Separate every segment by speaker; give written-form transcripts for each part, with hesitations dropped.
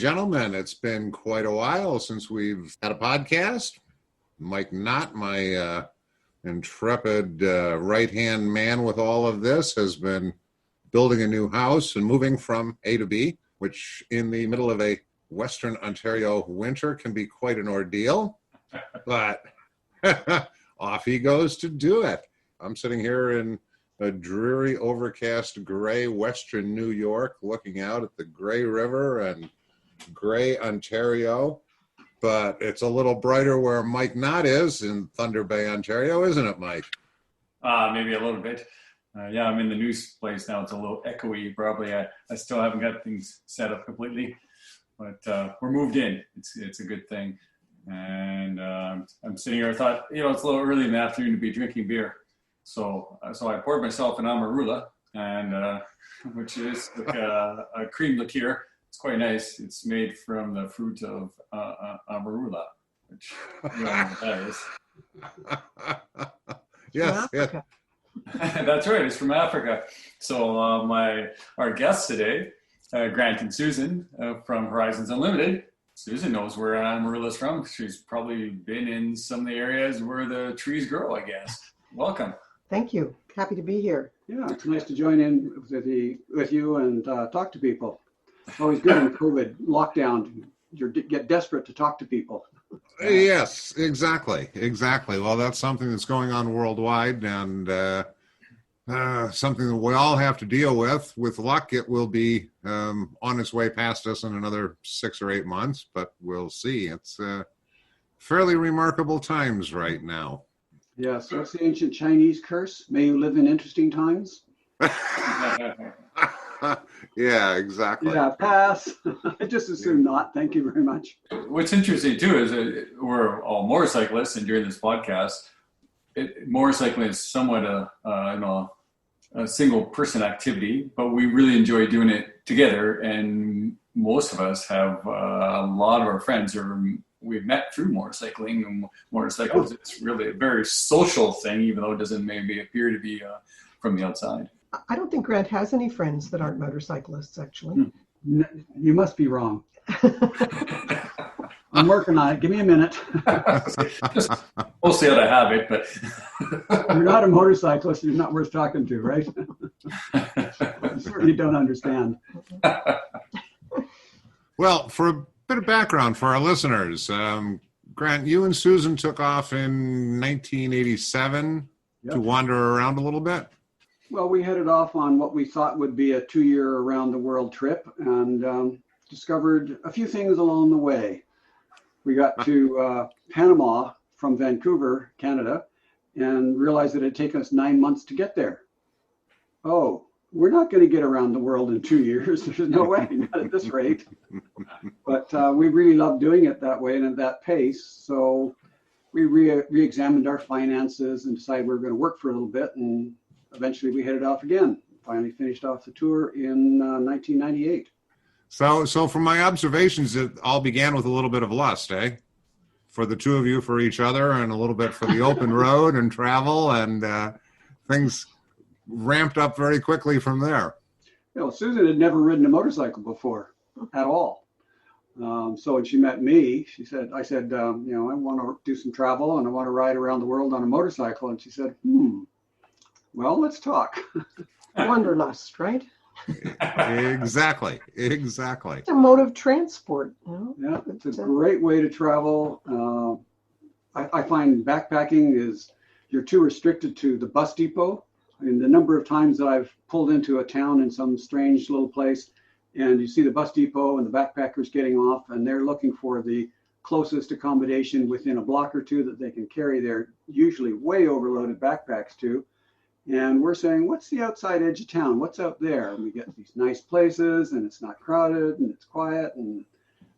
Speaker 1: gentlemen, it's been quite a while since we've had a podcast. Mike Knott, my intrepid right-hand man with all of this, has been building a new house and moving from A to B, which in the middle of a Western Ontario winter can be quite an ordeal. But off he goes to do it. I'm sitting here in a dreary, overcast, gray Western New York, looking out at the Grey River and gray Ontario. But it's a little brighter where Mike Knott is in Thunder Bay, Ontario, isn't it, Mike?
Speaker 2: Maybe a little bit. Yeah, I'm in the new place now. It's a little echoey, probably. I still haven't got things set up completely, but we're moved in. It's a good thing. And I'm sitting here. I thought, it's a little early in the afternoon to be drinking beer. So I poured myself an amarula, and which is like a cream liqueur. It's quite nice. It's made from the fruit of amarula, which you don't know what that is.
Speaker 1: Yes.
Speaker 2: That's right. It's from Africa. So our guests today, Grant and Susan from Horizons Unlimited. Susan knows where amarula is from. She's probably been in some of the areas where the trees grow, I guess. Welcome.
Speaker 3: Thank you. Happy to be here.
Speaker 4: Yeah, it's nice to join in with you and talk to people. It's always good in COVID lockdown. You get desperate to talk to people.
Speaker 1: Yes, exactly. Well, that's something that's going on worldwide, and something that we all have to deal with. With luck, it will be on its way past us in another 6 or 8 months, but we'll see. It's fairly remarkable times right now.
Speaker 4: Yes, what's the ancient Chinese curse? May you live in interesting times.
Speaker 1: Yeah, exactly.
Speaker 4: Yeah, pass. I just assume not. Thank you very much.
Speaker 2: What's interesting too is we're all motorcyclists, and during this podcast, motorcycling is somewhat a single person activity, but we really enjoy doing it together. And most of us have a lot of our friends we've met through motorcycling and motorcycles. It's really a very social thing, even though it doesn't maybe appear to be from the outside.
Speaker 3: I don't think Grant has any friends that aren't motorcyclists, actually.
Speaker 4: You must be wrong. I'm working on it. Give me a minute.
Speaker 2: We'll see how to have it, but
Speaker 4: you're not a motorcyclist. You're not worth talking to, right? You certainly don't understand.
Speaker 1: Well, for a bit of background for our listeners, Grant, you and Susan took off in 1987 to wander around a little bit.
Speaker 4: Well, we headed off on what we thought would be a 2-year around the world trip, and discovered a few things along the way. We got to Panama from Vancouver, Canada, and realized that it'd take us 9 months to get there. Oh, we're not going to get around the world in 2 years. There's no way, not at this rate. But we really loved doing it that way and at that pace. So we re-examined our finances and decided we were going to work for a little bit. And eventually we headed off again. Finally finished off the tour in 1998.
Speaker 1: So from my observations, it all began with a little bit of lust, eh? For the two of you, for each other, and a little bit for the open road and travel, and things ramped up very quickly from there.
Speaker 4: Susan had never ridden a motorcycle before at all. So when she met me, I said, I want to do some travel and I want to ride around the world on a motorcycle. And she said, well, let's talk.
Speaker 3: Wanderlust, right?
Speaker 1: Exactly.
Speaker 3: It's a mode of transport.
Speaker 4: Yeah, it's a great way to travel. I find backpacking you're too restricted to the bus depot. I mean, the number of times that I've pulled into a town in some strange little place and you see the bus depot and the backpackers getting off and they're looking for the closest accommodation within a block or two that they can carry their usually way overloaded backpacks to. And we're saying, what's the outside edge of town? What's out there? And we get these nice places and it's not crowded and it's quiet and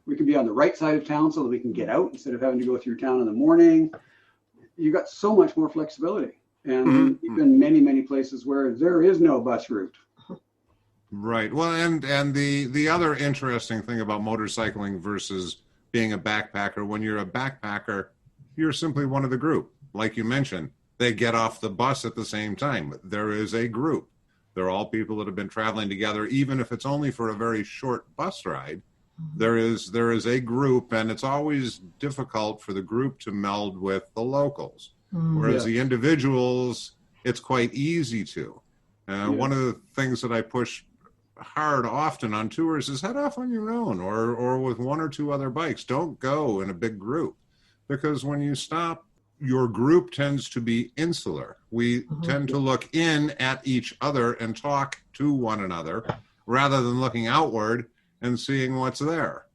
Speaker 4: we can be on the right side of town so that we can get out instead of having to go through town in the morning. You got so much more flexibility. And even many, many places where there is no bus route.
Speaker 1: Right. Well, and the other interesting thing about motorcycling versus being a backpacker, when you're a backpacker, you're simply one of the group. Like you mentioned, they get off the bus at the same time. There is a group. They're all people that have been traveling together, even if it's only for a very short bus ride. There is a group, and it's always difficult for the group to meld with the locals. Whereas the individuals, it's quite easy to. One of the things that I push hard often on tours is head off on your own or with one or two other bikes. Don't go in a big group, because when you stop, your group tends to be insular. We tend to look in at each other and talk to one another rather than looking outward and seeing what's there.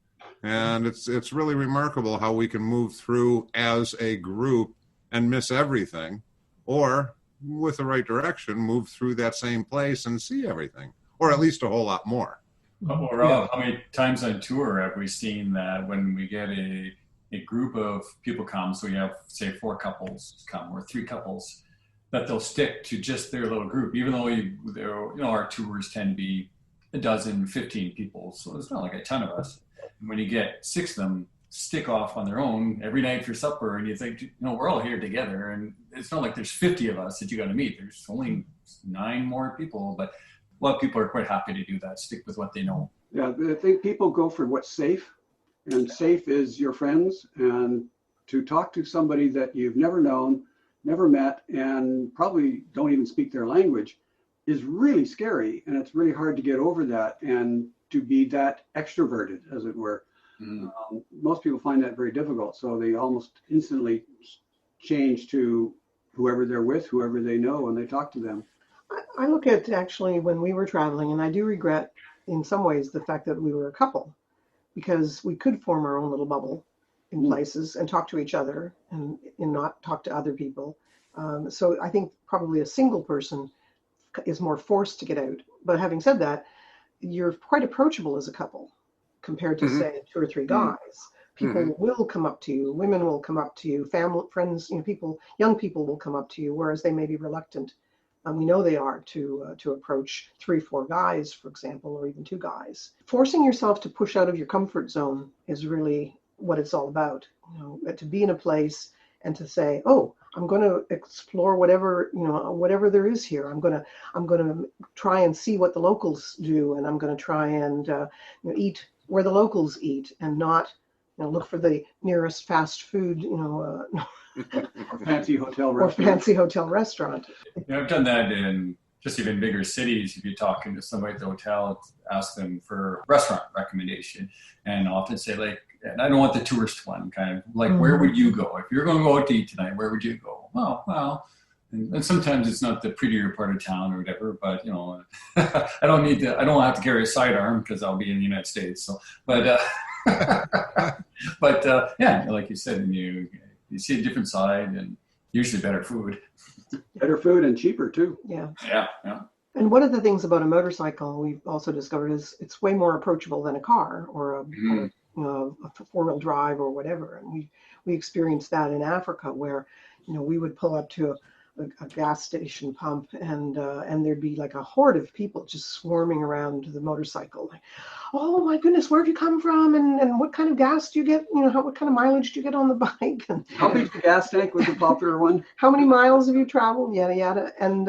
Speaker 1: And it's really remarkable how we can move through as a group and miss everything, or with the right direction, move through that same place and see everything, or at least a whole lot more.
Speaker 2: Well, Rob, how many times on tour have we seen that when we get a group of people come, so you have, say, 4 couples come or 3 couples, that they'll stick to just their little group, even though our tours tend to be a dozen, 15 people, so it's not like a ton of us. And when you get 6 of them stick off on their own every night for supper, and you think, we're all here together, and it's not like there's 50 of us that you got to meet. There's only 9 more people, but a lot of people are quite happy to do that, stick with what they know.
Speaker 4: Yeah, I think people go for what's safe, and safe is your friends, and to talk to somebody that you've never known, never met, and probably don't even speak their language is really scary, and it's really hard to get over that and to be that extroverted, as it were. Most people find that very difficult, so they almost instantly change to whoever they're with, whoever they know, and they talk to them.
Speaker 3: I look at actually when we were traveling, and I do regret in some ways the fact that we were a couple, because we could form our own little bubble in places and talk to each other and not talk to other people. So I think probably a single person is more forced to get out. But having said that, you're quite approachable as a couple compared to say 2 or 3 guys. People will come up to you, women will come up to you, family, friends, people, young people will come up to you, whereas they may be reluctant. We know they are to approach 3, 4 guys, for example, or even 2 guys. Forcing yourself to push out of your comfort zone is really what it's all about. To be in a place and to say, "Oh, I'm going to explore whatever there is here. I'm going to try and see what the locals do, and I'm going to try and eat where the locals eat, and not look for the nearest fast food,
Speaker 4: Or fancy hotel
Speaker 3: or
Speaker 4: restaurant.
Speaker 3: fancy hotel restaurant."
Speaker 2: I've done that in just even bigger cities. If you're talking to somebody at the hotel, ask them for restaurant recommendation, and often say, like, and I don't want the tourist one, kind of like, where would you go? If you're going to go out to eat tonight, where would you go? Well, and sometimes it's not the prettier part of town or whatever, but I don't have to carry a sidearm because I'll be in the United States. So, but yeah, like you said, and you see a different side and usually better food.
Speaker 4: Better food and cheaper too.
Speaker 3: Yeah.
Speaker 2: And
Speaker 3: one of the things about a motorcycle we've also discovered is it's way more approachable than a car or a 4-wheel drive or whatever. And we experienced that in Africa, where we would pull up to a gas station pump, and there'd be like a horde of people just swarming around the motorcycle. Like, "Oh my goodness, where have you come from? And what kind of gas do you get? What kind of mileage do you get on the bike? And
Speaker 4: How big's the gas tank was the popular one?
Speaker 3: how many miles have you traveled? Yada yada." And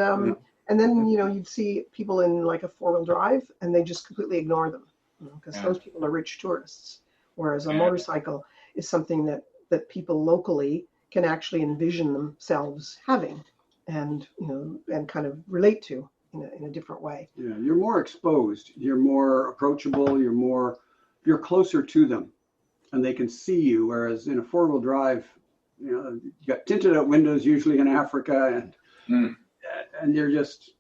Speaker 3: then you'd see people in like a 4-wheel drive, and they just completely ignore them because those people are rich tourists. Whereas a motorcycle is something that people locally can actually envision themselves having, and and kind of relate to in a different way.
Speaker 4: Yeah, you're more exposed, you're more approachable, you're closer to them, and they can see you. Whereas in a 4-wheel drive, you got tinted out windows usually in Africa, and you're just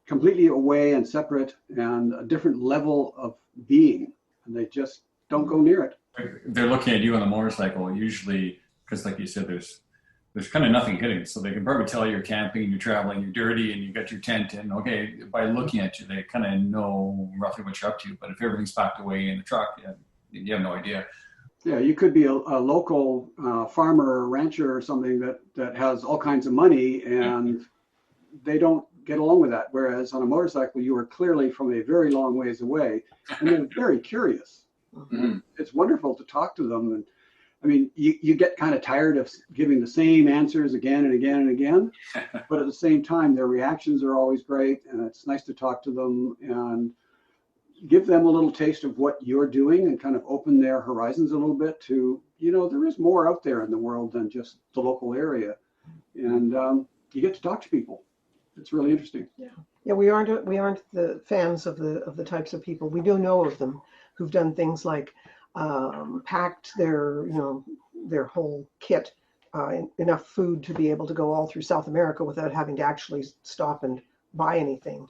Speaker 4: completely away and separate and a different level of being, and they just don't go near it.
Speaker 2: they're looking at you on the motorcycle usually because, like you said, there's kind of nothing hidden, so they can probably tell you're camping, you're traveling, you're dirty, and you got your tent in. Okay, by looking at you, they kind of know roughly what you're up to. But if everything's packed away in the truck, you have no idea.
Speaker 4: Yeah, you could be a local farmer or rancher or something that has all kinds of money, and they don't get along with that. Whereas on a motorcycle, you are clearly from a very long ways away, and they're very curious. Mm-hmm. It's wonderful to talk to them. And I mean, you get kind of tired of giving the same answers again and again and again, but at the same time, their reactions are always great, and it's nice to talk to them. And give them a little taste of what you're doing and kind of open their horizons a little bit to, there is more out there in the world than just the local area. And you get to talk to people. It's really interesting.
Speaker 3: Yeah, we aren't the fans of the types of people. We do know of them who've done things like packed their whole kit, enough food to be able to go all through South America without having to actually stop and buy anything.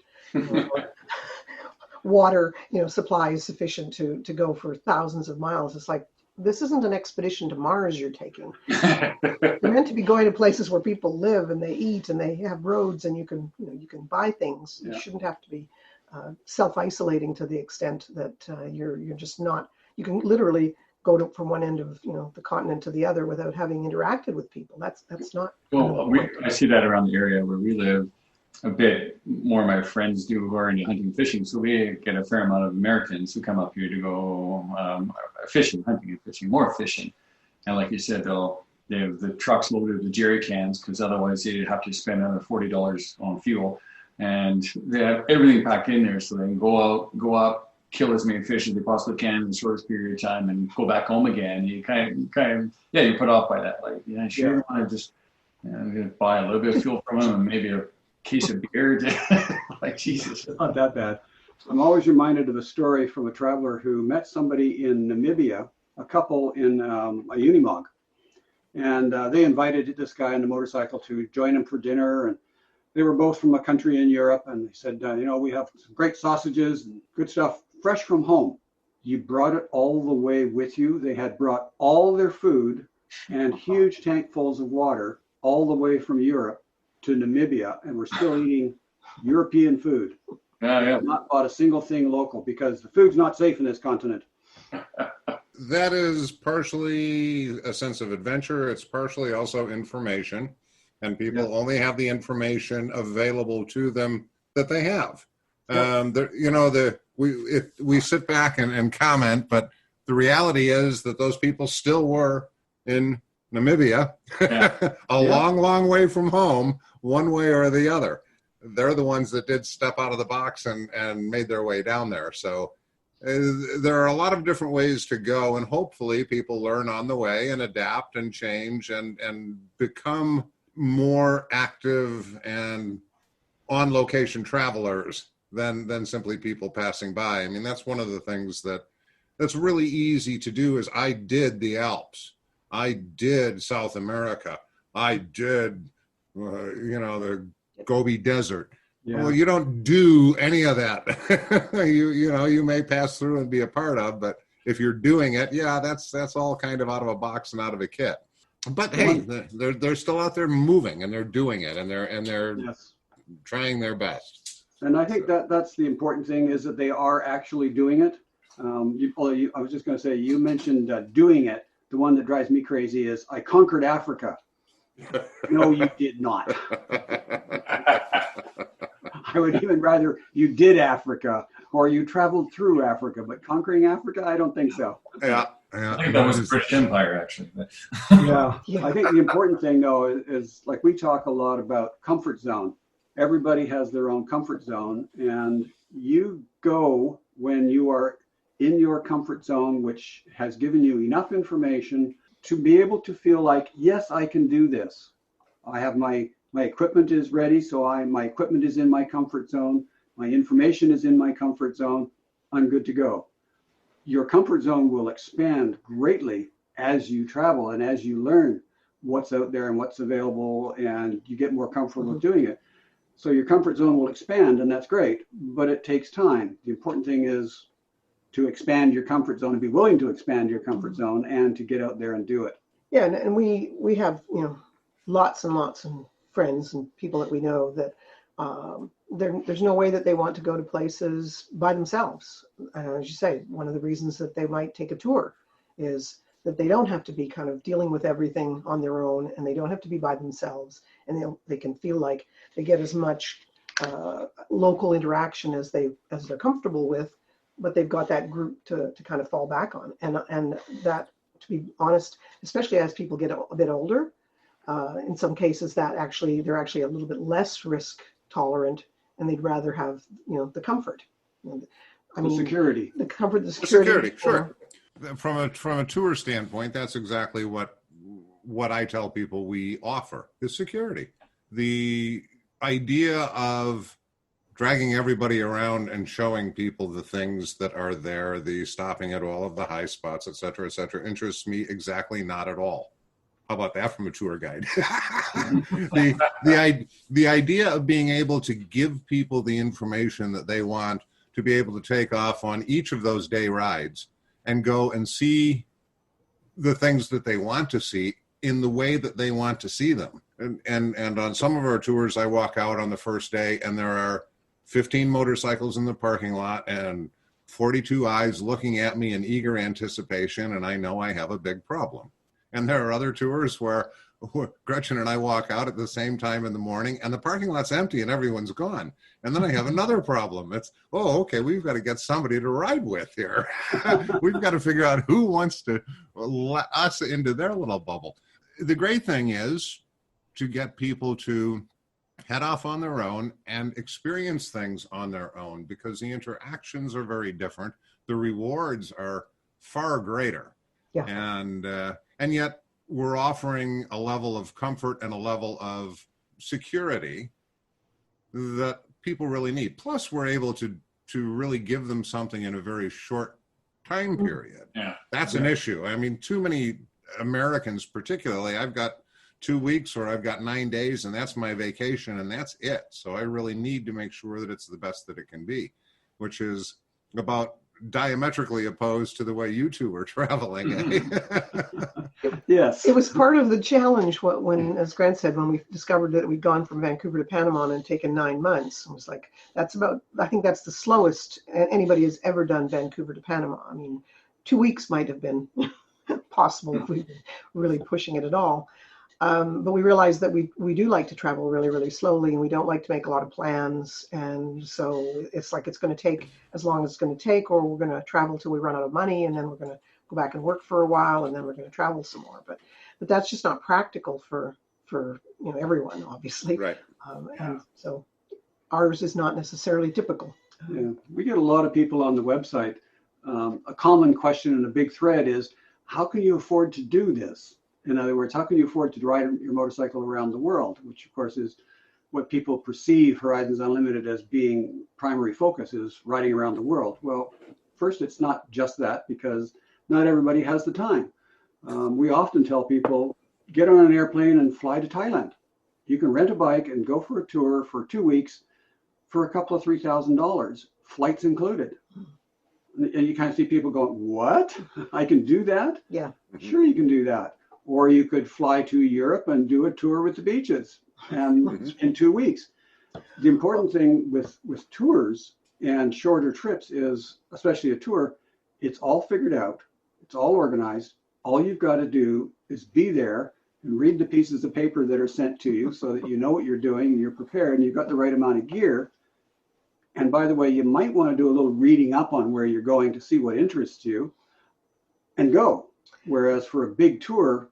Speaker 3: Water, supplies sufficient to go for thousands of miles. It's like, this isn't an expedition to Mars you're taking. You're meant to be going to places where people live and they eat and they have roads and you can buy things.
Speaker 4: Yeah.
Speaker 3: You shouldn't have to be self-isolating to the extent that you're just not. You can literally go from one end of the continent to the other without having interacted with people. That's not.
Speaker 2: Well, I see that around the area where we live a bit more. My friends do who are into hunting and fishing, so we get a fair amount of Americans who come up here to go fishing, hunting and fishing, more fishing. And like you said, they have the trucks loaded with jerry cans because otherwise they'd have to spend another $40 on fuel. And they have everything packed in there so they can go up, kill as many fish as they possibly can in the shortest period of time and go back home again. You kind of you're put off by that. Like, sure, you want to just buy a little bit of fuel from them and maybe a case of beer. Like, Jesus.
Speaker 4: It's not that bad. I'm always reminded of a story from a traveler who met somebody in Namibia, a couple in a Unimog. And they invited this guy on the motorcycle to join them for dinner. And they were both from a country in Europe. And they said, we have some great sausages and good stuff, fresh from home. You brought it all the way with you. They had brought all their food and huge tankfuls of water all the way from Europe to Namibia, and we're still eating European food.
Speaker 2: Yeah.
Speaker 4: Not bought a single thing local because the food's not safe in this continent.
Speaker 1: That is partially a sense of adventure. It's partially also information, and people only have the information available to them that they have. We sit back and comment, but the reality is that those people still were in Namibia, long way from home, one way or the other. They're the ones that did step out of the box and made their way down there. So there are a lot of different ways to go, and hopefully people learn on the way and adapt and change and become more active and on location travelers than simply people passing by. I mean, that's one of the things that's really easy to do. Is I did the Alps. I did South America. I did, the Gobi Desert. Yeah. Well, you don't do any of that. you may pass through and be a part of, but if you're doing it, that's all kind of out of a box and out of a kit. But hey, they're still out there moving and they're doing it and they're trying their best.
Speaker 4: And I think that's the important thing is that they are actually doing it. I was just going to say, you mentioned doing it. The one that drives me crazy is I conquered Africa. No, you did not. I would even rather you did Africa or you traveled through Africa, but conquering Africa, I don't think so.
Speaker 1: Yeah.
Speaker 2: I think that was the British Empire, actually.
Speaker 4: Yeah. I think the important thing, though, is like we talk a lot about comfort zone. Everybody has their own comfort zone, and you go when you are in your comfort zone, which has given you enough information to be able to feel like, yes, I can do this. I have my equipment is ready, so my equipment is in my comfort zone. My information is in my comfort zone. I'm good to go. Your comfort zone will expand greatly as you travel and as you learn what's out there and what's available, and you get more comfortable with doing it. So your comfort zone will expand, and that's great, but it takes time. The important thing is to expand your comfort zone and be willing to expand your comfort zone and to get out there and do it.
Speaker 3: Yeah, and we have lots and lots of friends and people that we know that there's no way that they want to go to places by themselves. As you say, one of the reasons that they might take a tour is that they don't have to be kind of dealing with everything on their own, and they don't have to be by themselves, and they can feel like they get as much local interaction as they're comfortable with, but they've got that group to kind of fall back on. And that, to be honest, especially as people get a bit older, in some cases they're actually a little bit less risk tolerant, and they'd rather have the comfort. I mean,
Speaker 4: security.
Speaker 3: The comfort, the
Speaker 1: The
Speaker 3: security.
Speaker 1: security, sure. From a tour standpoint, that's exactly what I tell people we offer is security. The idea of dragging everybody around and showing people the things that are there, the stopping at all of the high spots, et cetera, interests me exactly not at all. How about that from a tour guide? the idea of being able to give people the information that they want to be able to take off on each of those day rides and go and see the things that they want to see in the way that they want to see them. And on some of our tours, I walk out on the first day and there are 15 motorcycles in the parking lot and 42 eyes looking at me in eager anticipation, and I know I have a big problem. And there are other tours where Gretchen and I walk out at the same time in the morning and the parking lot's empty and everyone's gone. And then I have another problem. It's, okay, we've got to get somebody to ride with here. We've got to figure out who wants to let us into their little bubble. The great thing is to get people to head off on their own and experience things on their own, because the interactions are very different. The rewards are far greater.
Speaker 3: Yeah.
Speaker 1: And yet we're offering a level of comfort and a level of security that people really need. Plus, we're able to really give them something in a very short time period.
Speaker 2: Yeah.
Speaker 1: That's an issue. I mean, too many Americans, particularly, I've got 2 weeks or I've got 9 days and that's my vacation and that's it. So I really need to make sure that it's the best that it can be, which is about diametrically opposed to the way you two were traveling.
Speaker 4: Yes.
Speaker 3: It was part of the challenge when, as Grant said, when we discovered that we'd gone from Vancouver to Panama and taken 9 months. It was like, I think that's the slowest anybody has ever done Vancouver to Panama. I mean, 2 weeks might have been possible if we'd been really pushing it at all. But we realized that we do like to travel really, really slowly, and we don't like to make a lot of plans. And so it's like it's going to take as long as it's going to take, or we're going to travel till we run out of money, and then we're going to go back and work for a while, and then we're going to travel some more. But that's just not practical for everyone, obviously.
Speaker 1: Right.
Speaker 3: And so ours is not necessarily typical.
Speaker 4: Yeah, we get a lot of people on the website. A common question in a big thread is, how can you afford to do this? In other words, how can you afford to ride your motorcycle around the world, which of course is what people perceive Horizons Unlimited as being primary focus, is riding around the world. Well, first, it's not just that, because not everybody has the time. We often tell people, get on an airplane and fly to Thailand. You can rent a bike and go for a tour for 2 weeks for a couple of $3,000, flights included. And you kind of see people going, what? I can do that?
Speaker 3: Yeah.
Speaker 4: Sure, you can do that. Or you could fly to Europe and do a tour with the beaches and in 2 weeks. The important thing with tours and shorter trips is, especially a tour, it's all figured out. It's all organized. All you've got to do is be there and read the pieces of paper that are sent to you so that you know what you're doing and you're prepared and you've got the right amount of gear. And by the way, you might want to do a little reading up on where you're going to see what interests you and go. Whereas for a big tour,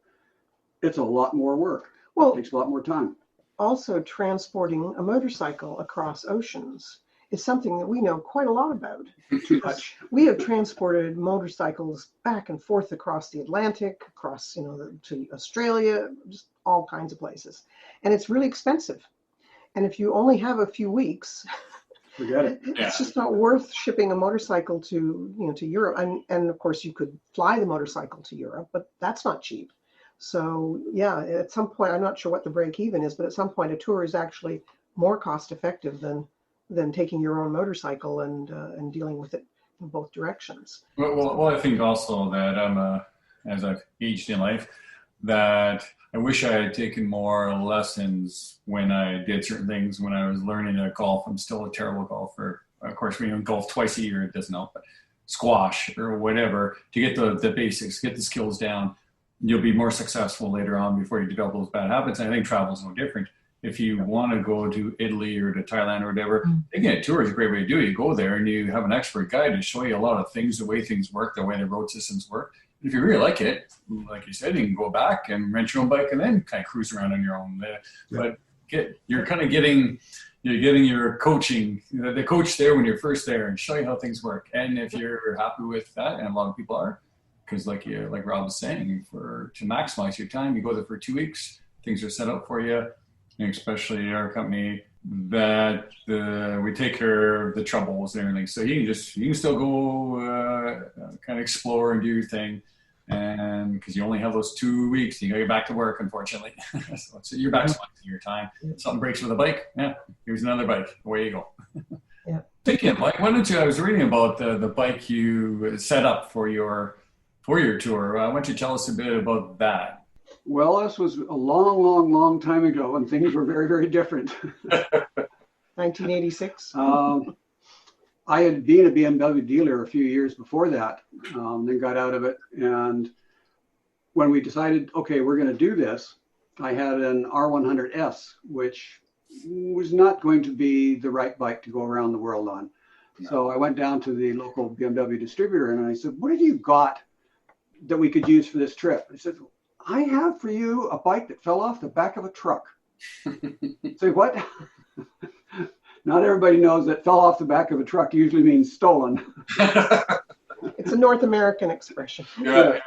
Speaker 4: it's a lot more work.
Speaker 3: Well,
Speaker 4: it takes a lot more time.
Speaker 3: Also, transporting a motorcycle across oceans is something that we know quite a lot about.
Speaker 4: Too much.
Speaker 3: We have transported motorcycles back and forth across the Atlantic, across to Australia, just all kinds of places, and it's really expensive. And if you only have a few weeks,
Speaker 4: forget it.
Speaker 3: It's just not worth shipping a motorcycle to Europe. And of course, you could fly the motorcycle to Europe, but that's not cheap. So yeah, at some point, I'm not sure what the break even is, but at some point, a tour is actually more cost effective than taking your own motorcycle and dealing with it in both directions.
Speaker 2: Well, I think also that as I've aged in life, that I wish I had taken more lessons when I did certain things. When I was learning to golf, I'm still a terrible golfer. Of course, we golf twice a year, it doesn't help, but squash or whatever, to get the basics, get the skills down, you'll be more successful later on before you develop those bad habits. And I think travel is no different. If you want to go to Italy or to Thailand or whatever, taking a tour is a great way to do it. You go there and you have an expert guide to show you a lot of things, the way things work, the way the road systems work. If you really like it, like you said, you can go back and rent your own bike and then kind of cruise around on your own. But you're getting your coaching, the coach there when you're first there and show you how things work. And if you're happy with that, and a lot of people are, because like Rob was saying, to maximize your time, you go there for 2 weeks, things are set up for you, and especially our company, that we take care of the troubles and everything. So you can still go kind of explore and do your thing. And because you only have those 2 weeks, you gotta get back to work, unfortunately. So you're maximizing your time. Something breaks with a bike, here's another bike, away you go.
Speaker 3: Yeah.
Speaker 2: Thinking, Mike, I was reading about the bike you set up for your tour. Why don't you tell us a bit about that?
Speaker 4: Well, this was a long time ago when things were very, very different.
Speaker 3: 1986.
Speaker 4: I had been a BMW dealer a few years before that, then got out of it. And when we decided, okay, we're going to do this, I had an R100S, which was not going to be the right bike to go around the world on. No. So I went down to the local BMW distributor and I said, what have you got that we could use for this trip? I said, I have for you a bike that fell off the back of a truck. Say, what? Not everybody knows that fell off the back of a truck usually means stolen.
Speaker 3: It's a North American expression.
Speaker 2: Yeah.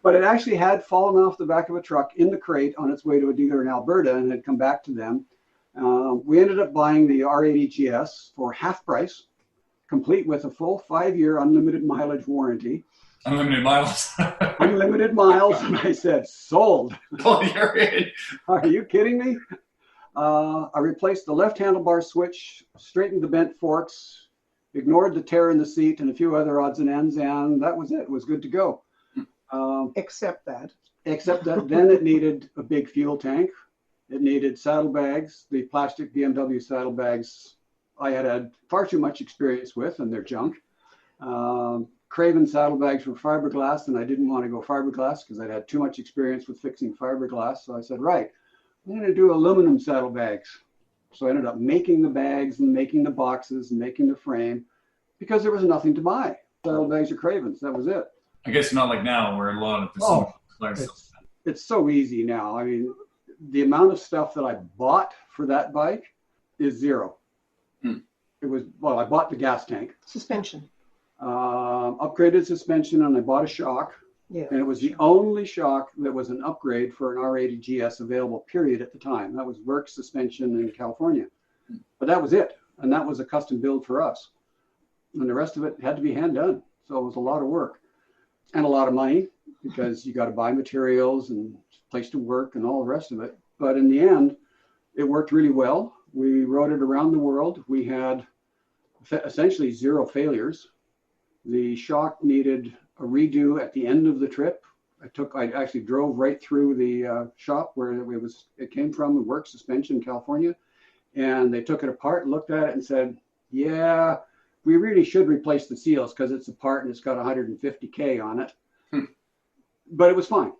Speaker 4: But it actually had fallen off the back of a truck in the crate on its way to a dealer in Alberta and had come back to them. We ended up buying the R80 GS for half price, complete with a full 5-year unlimited mileage warranty.
Speaker 2: Unlimited miles.
Speaker 4: Unlimited miles. And I said, sold.
Speaker 2: Oh, you're in.
Speaker 4: Are you kidding me? I replaced the left handlebar switch, straightened the bent forks, ignored the tear in the seat and a few other odds and ends, and that was it. It was good to go.
Speaker 3: Except that
Speaker 4: Then it needed a big fuel tank. It needed saddlebags, the plastic BMW saddlebags I had far too much experience with, and they're junk. Craven saddlebags were fiberglass, and I didn't want to go fiberglass because I'd had too much experience with fixing fiberglass. So I said, right, I'm going to do aluminum saddlebags. So I ended up making the bags and making the boxes and making the frame because there was nothing to buy. Saddlebags are Cravens. That was it.
Speaker 2: I guess not like now where a lot of the
Speaker 4: it's so easy now. I mean, the amount of stuff that I bought for that bike is zero. It was, well, I bought the gas tank.
Speaker 3: suspension.
Speaker 4: Upgraded suspension, and I bought a shock.
Speaker 3: Yeah.
Speaker 4: And it was the only shock that was an upgrade for an R80 GS available, period, at the time. That was Works suspension in California. But that was it. And that was a custom build for us. And the rest of it had to be hand done. So it was a lot of work and a lot of money because you got to buy materials and place to work and all the rest of it. But in the end, it worked really well. We rode it around the world. We had essentially zero failures. The shock needed a redo at the end of the trip. I actually drove right through the shop where it came from, the Works suspension in California, and they took it apart and looked at it and said, yeah, we really should replace the seals because it's a part and it's got 150K on it. But it was fine.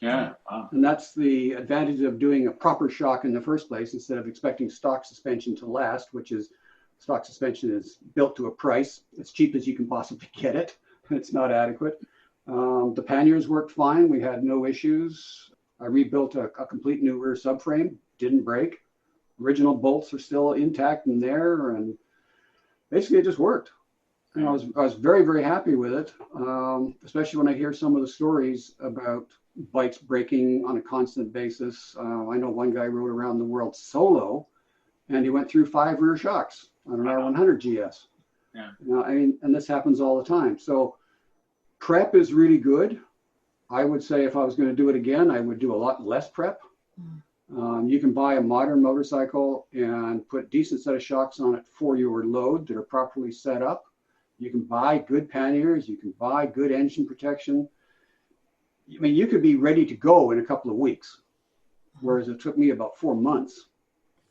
Speaker 2: Yeah. Wow.
Speaker 4: And that's the advantage of doing a proper shock in the first place instead of expecting stock suspension to last, which is stock suspension is built to a price as cheap as you can possibly get it. It's not adequate. The panniers worked fine. We had no issues. I rebuilt a complete new rear subframe, didn't break. Original bolts are still intact in there, and basically it just worked. And I was very, very happy with it, especially when I hear some of the stories about bikes breaking on a constant basis. I know one guy rode around the world solo, and he went through 5 rear shocks on an R100 GS.
Speaker 2: Yeah.
Speaker 4: I mean, and this happens all the time. So prep is really good. I would say if I was going to do it again, I would do a lot less prep. You can buy a modern motorcycle and put a decent set of shocks on it for your load that are properly set up. You can buy good panniers. You can buy good engine protection. I mean, you could be ready to go in a couple of weeks, whereas it took me about 4 months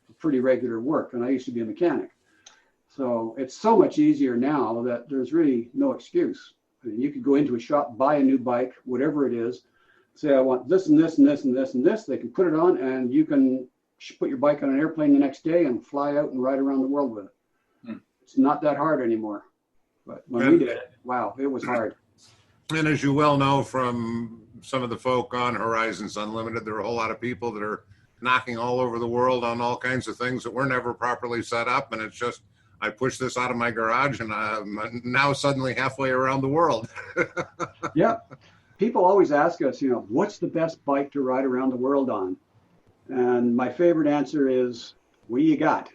Speaker 4: of pretty regular work, and I used to be a mechanic. So it's so much easier now that there's really no excuse. I mean, you could go into a shop, buy a new bike, whatever it is, say, I want this and this and this and this and this. They can put it on, and you can put your bike on an airplane the next day and fly out and ride around the world with it. It's not that hard anymore. But when we did it, wow, it was hard.
Speaker 1: And as you well know from some of the folk on Horizons Unlimited, there are a whole lot of people that are knocking all over the world on all kinds of things that were never properly set up. And it's just, I push this out of my garage and I'm now suddenly halfway around the world.
Speaker 4: Yeah. People always ask us, what's the best bike to ride around the world on? And my favorite answer is, what do you got?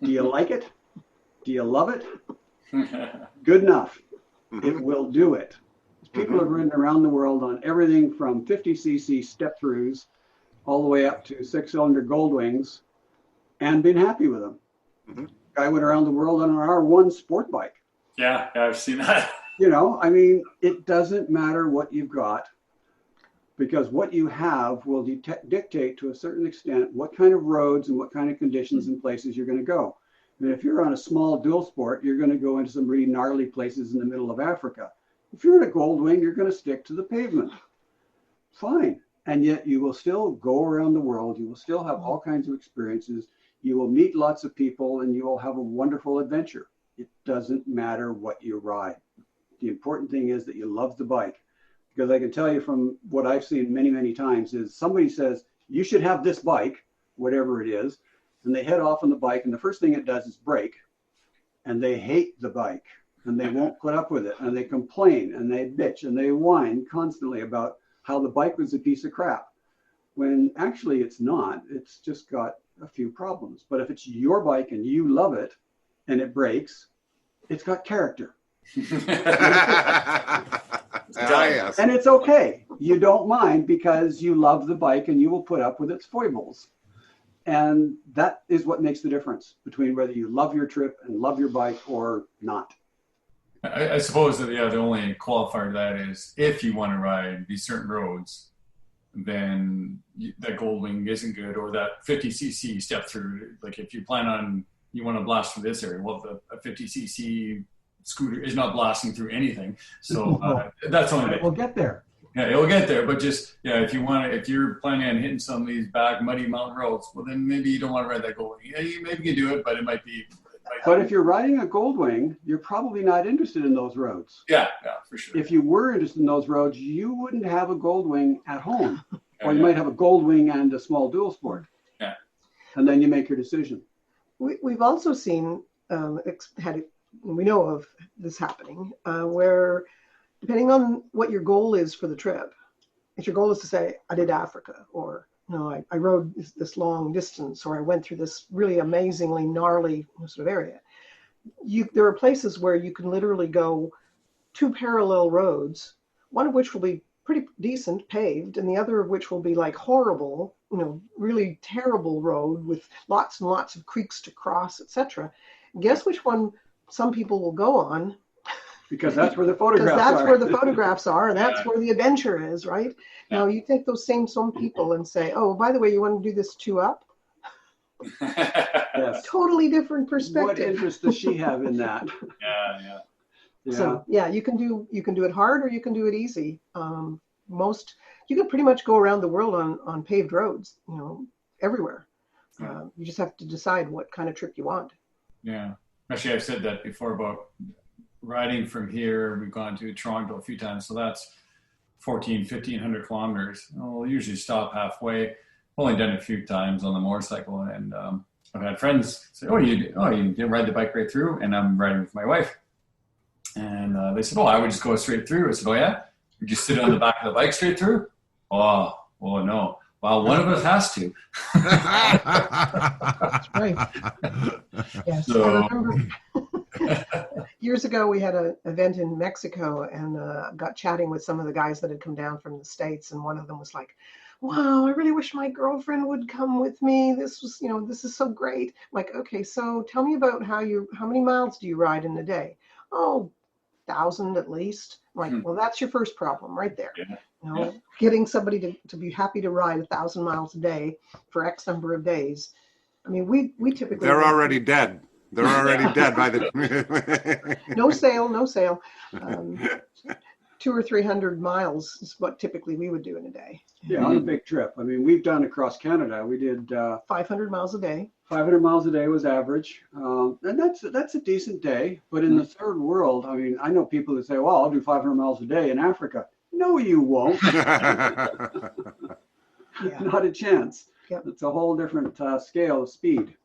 Speaker 4: Do you like it? Do you love it? Good enough. It will do it. People have ridden around the world on everything from 50cc step-throughs all the way up to 6-cylinder Goldwings and been happy with them. Guy went around the world on an R1 sport bike.
Speaker 2: Yeah, I've seen that.
Speaker 4: It doesn't matter what you've got, because what you have will dictate to a certain extent what kind of roads and what kind of conditions and places you're going to go. I mean, if you're on a small dual sport, you're going to go into some really gnarly places in the middle of Africa. If you're in a Goldwing, you're going to stick to the pavement. Fine. And yet you will still go around the world. You will still have all kinds of experiences. You will meet lots of people and you will have a wonderful adventure. It doesn't matter what you ride. The important thing is that you love the bike. Because I can tell you from what I've seen many, many times is somebody says, you should have this bike, whatever it is, and they head off on the bike and the first thing it does is break. And they hate the bike and they won't put up with it. And they complain and they bitch and they whine constantly about how the bike was a piece of crap. When actually it's not. It's just got a few problems. But if it's your bike and you love it and it breaks, it's got character.
Speaker 1: Yes.
Speaker 4: And it's okay. You don't mind because you love the bike and you will put up with its foibles. And that is what makes the difference between whether you love your trip and love your bike or not.
Speaker 2: I suppose that, the only qualifier to that is if you want to ride these certain roads, then that Goldwing isn't good, or that 50cc step through. Like if you plan on, you want to blast through this area, well, a 50cc scooter is not blasting through anything. So that's only
Speaker 4: We'll get there.
Speaker 2: Yeah, it'll get there. But just, if you're planning on hitting some of these back muddy mountain roads, well, then maybe you don't want to ride that Goldwing. Yeah, you maybe can do it, but it might be.
Speaker 4: But if you're riding a Goldwing, you're probably not interested in those roads.
Speaker 2: Yeah, for sure.
Speaker 4: If you were interested in those roads, you wouldn't have a Goldwing at home. Or you might have a Goldwing and a small dual sport.
Speaker 2: Yeah.
Speaker 4: And then you make your decision.
Speaker 3: We've also seen, we know of this happening, where depending on what your goal is for the trip, if your goal is to say, I did Africa, or I rode this long distance, or I went through this really amazingly gnarly sort of area. There are places where you can literally go 2 parallel roads, one of which will be pretty decent, paved, and the other of which will be like horrible, really terrible road with lots and lots of creeks to cross, etc. Guess which one some people will go on?
Speaker 4: Because that's where the photographs are.
Speaker 3: Because that's where the photographs are, and that's where the adventure is, right? Yeah. Now, you take those some people and say, oh, by the way, you want to do this 2-up?
Speaker 4: Yes.
Speaker 3: Totally different perspective.
Speaker 4: What interest does she have in that?
Speaker 2: Yeah.
Speaker 3: So, you can do it hard or you can do it easy. You can pretty much go around the world on paved roads, everywhere.
Speaker 2: Yeah.
Speaker 3: You just have to decide what kind of trip you want.
Speaker 2: Yeah. Actually, I've said that before about riding from here. We've gone to Toronto a few times, so that's 1,500 kilometers. We'll usually stop halfway. Only done it a few times on the motorcycle, and I've had friends say, you didn't ride the bike right through? And I'm riding with my wife. And they said, I would just go straight through. I said, oh yeah? Would you sit on the back of the bike straight through? Oh no. Well, one of us has to.
Speaker 3: That's right. Yes,
Speaker 2: So,
Speaker 3: I remember years ago we had an event in Mexico and got chatting with some of the guys that had come down from the States, and one of them was like, wow, I really wish my girlfriend would come with me. This was, this is so great. I'm like, okay, so tell me about how many miles do you ride in a day? Oh, 1,000 at least. I'm like, well, that's your first problem right there.
Speaker 2: Yeah.
Speaker 3: Getting somebody to be happy to ride 1,000 miles a day for X number of days. I mean, we typically.
Speaker 1: They're already dead. They're already dead by the.
Speaker 3: No sale. 200 or 300 miles is what typically we would do in a day.
Speaker 4: Yeah, on a big trip. I mean, we've done across Canada. We did
Speaker 3: 500 miles a day.
Speaker 4: 500 miles a day was average, and that's a decent day. But in the third world, I mean, I know people that say, "Well, I'll do 500 miles a day in Africa." No, you won't.
Speaker 3: Yeah.
Speaker 4: Not a chance.
Speaker 3: Yep.
Speaker 4: It's a whole different scale of speed.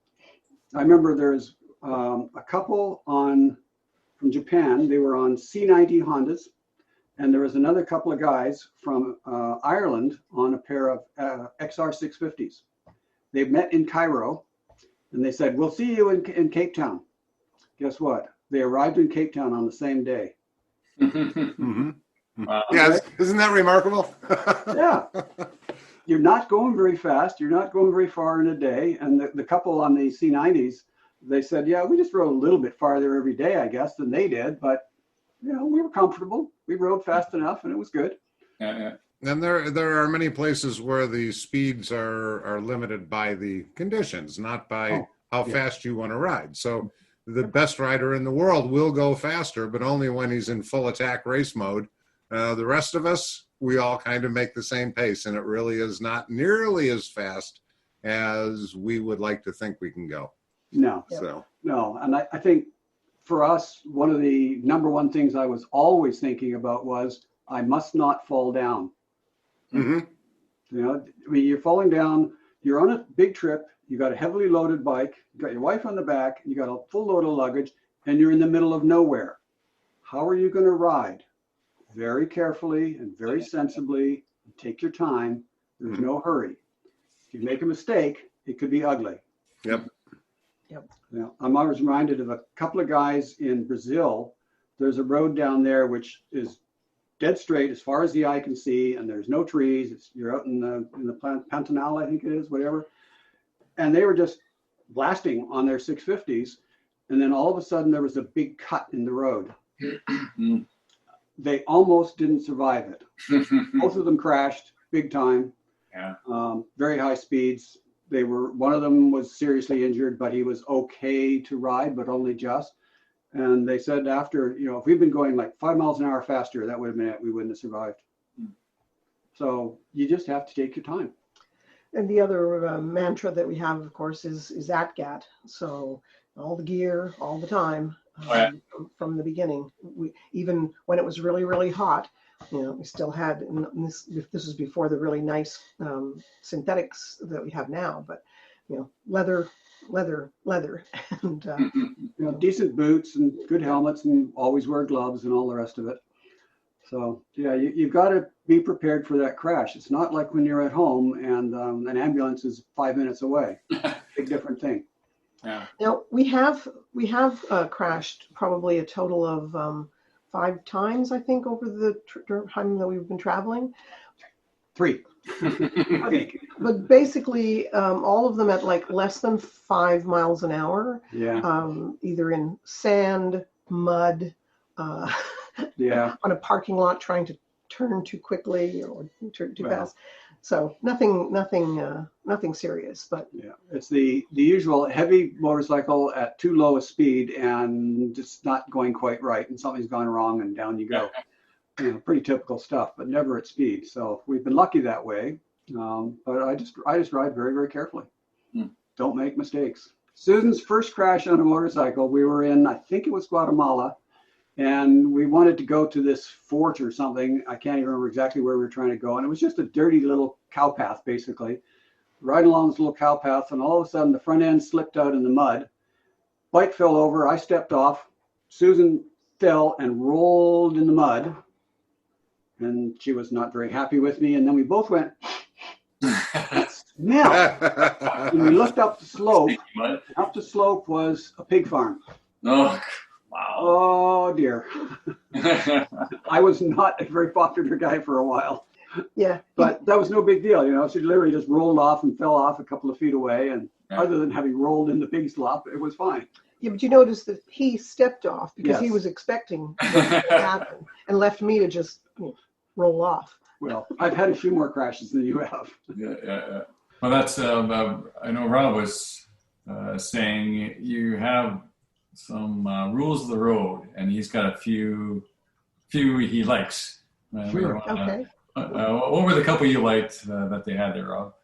Speaker 4: I remember there's a couple from Japan. They were on C90 Hondas, and there was another couple of guys from Ireland on a pair of XR650s. They met in Cairo, and they said, "We'll see you in Cape Town." Guess what? They arrived in Cape Town on the same day.
Speaker 1: Mm-hmm.
Speaker 2: Wow.
Speaker 1: Yeah, isn't that remarkable?
Speaker 4: Yeah. You're not going very fast. You're not going very far in a day. And the couple on the C90s, they said, yeah, we just rode a little bit farther every day, I guess, than they did. But, we were comfortable. We rode fast enough, and it was good.
Speaker 2: Yeah.
Speaker 1: And there are many places where the speeds are limited by the conditions, not by how fast you want to ride. So the best rider in the world will go faster, but only when he's in full attack race mode. The rest of us, we all kind of make the same pace, and it really is not nearly as fast as we would like to think we can go.
Speaker 4: No.
Speaker 1: So
Speaker 4: No. And I think for us, one of the number one things I was always thinking about was I must not fall down.
Speaker 1: Mm-hmm.
Speaker 4: You're falling down, you're on a big trip, you got a heavily loaded bike, you got your wife on the back, you got a full load of luggage, and you're in the middle of nowhere. How are you going to ride? Very carefully and very sensibly. Take your time. There's no hurry. If you make a mistake, it could be ugly.
Speaker 1: Yep.
Speaker 4: I'm always reminded of a couple of guys in Brazil. There's a road down there which is dead straight as far as the eye can see, and there's no trees. You're out in the Pantanal, I think it is, whatever. And they were just blasting on their 650s, and then all of a sudden there was a big cut in the road. They almost didn't survive it. Both of them crashed big time.
Speaker 2: Yeah.
Speaker 4: Very high speeds. One of them was seriously injured, but he was okay to ride, but only just. And they said after, if we'd been going like 5 miles an hour faster, that would have been it. We wouldn't have survived. So you just have to take your time.
Speaker 3: And the other mantra that we have, of course, is ATGAT. So all the gear, all the time. From the beginning, even when it was really, really hot, we still had, this was before the really nice synthetics that we have now, but leather, and
Speaker 4: decent boots and good helmets, and always wear gloves and all the rest of it. So you've got to be prepared for that crash. It's not like when you're at home and an ambulance is 5 minutes away. Big different thing.
Speaker 2: Yeah.
Speaker 3: Now we have crashed probably a total of 5 times, I think, over the time that we've been traveling.
Speaker 4: 3.
Speaker 3: But basically, all of them at like less than 5 miles an hour.
Speaker 4: Yeah.
Speaker 3: Either in sand, mud, on a parking lot trying to turn too quickly or too fast. So nothing serious, but
Speaker 4: it's the usual heavy motorcycle at too low a speed and just not going quite right, and something's gone wrong, and down you go. Pretty typical stuff, but never at speed. So we've been lucky that way. But I just ride very, very carefully. Don't make mistakes. Susan's first crash on a motorcycle, we were in, I think it was Guatemala, and we wanted to go to this fort or something. I can't even remember exactly where we were trying to go. And it was just a dirty little cow path, basically. Riding along this little cow path, and all of a sudden the front end slipped out in the mud. Bike fell over. I stepped off. Susan fell and rolled in the mud. And she was not very happy with me. And then we both went, smell. And we looked up the slope. Up the slope was a pig farm.
Speaker 2: Oh, wow.
Speaker 4: Oh, dear. I was not a very popular guy for a while.
Speaker 3: Yeah.
Speaker 4: But that was no big deal. She literally just rolled off and fell off a couple of feet away. And other than having rolled in the pig slop, it was fine.
Speaker 3: Yeah, but you notice that he stepped off because he was expecting that to happen and left me to just roll off.
Speaker 4: Well, I've had a few more crashes than you have.
Speaker 2: Yeah. Well, that's, I know Rob was saying you have some rules of the road, and he's got a few he likes.
Speaker 4: Sure.
Speaker 3: Okay.
Speaker 2: What were the couple you liked that they had there, Rob?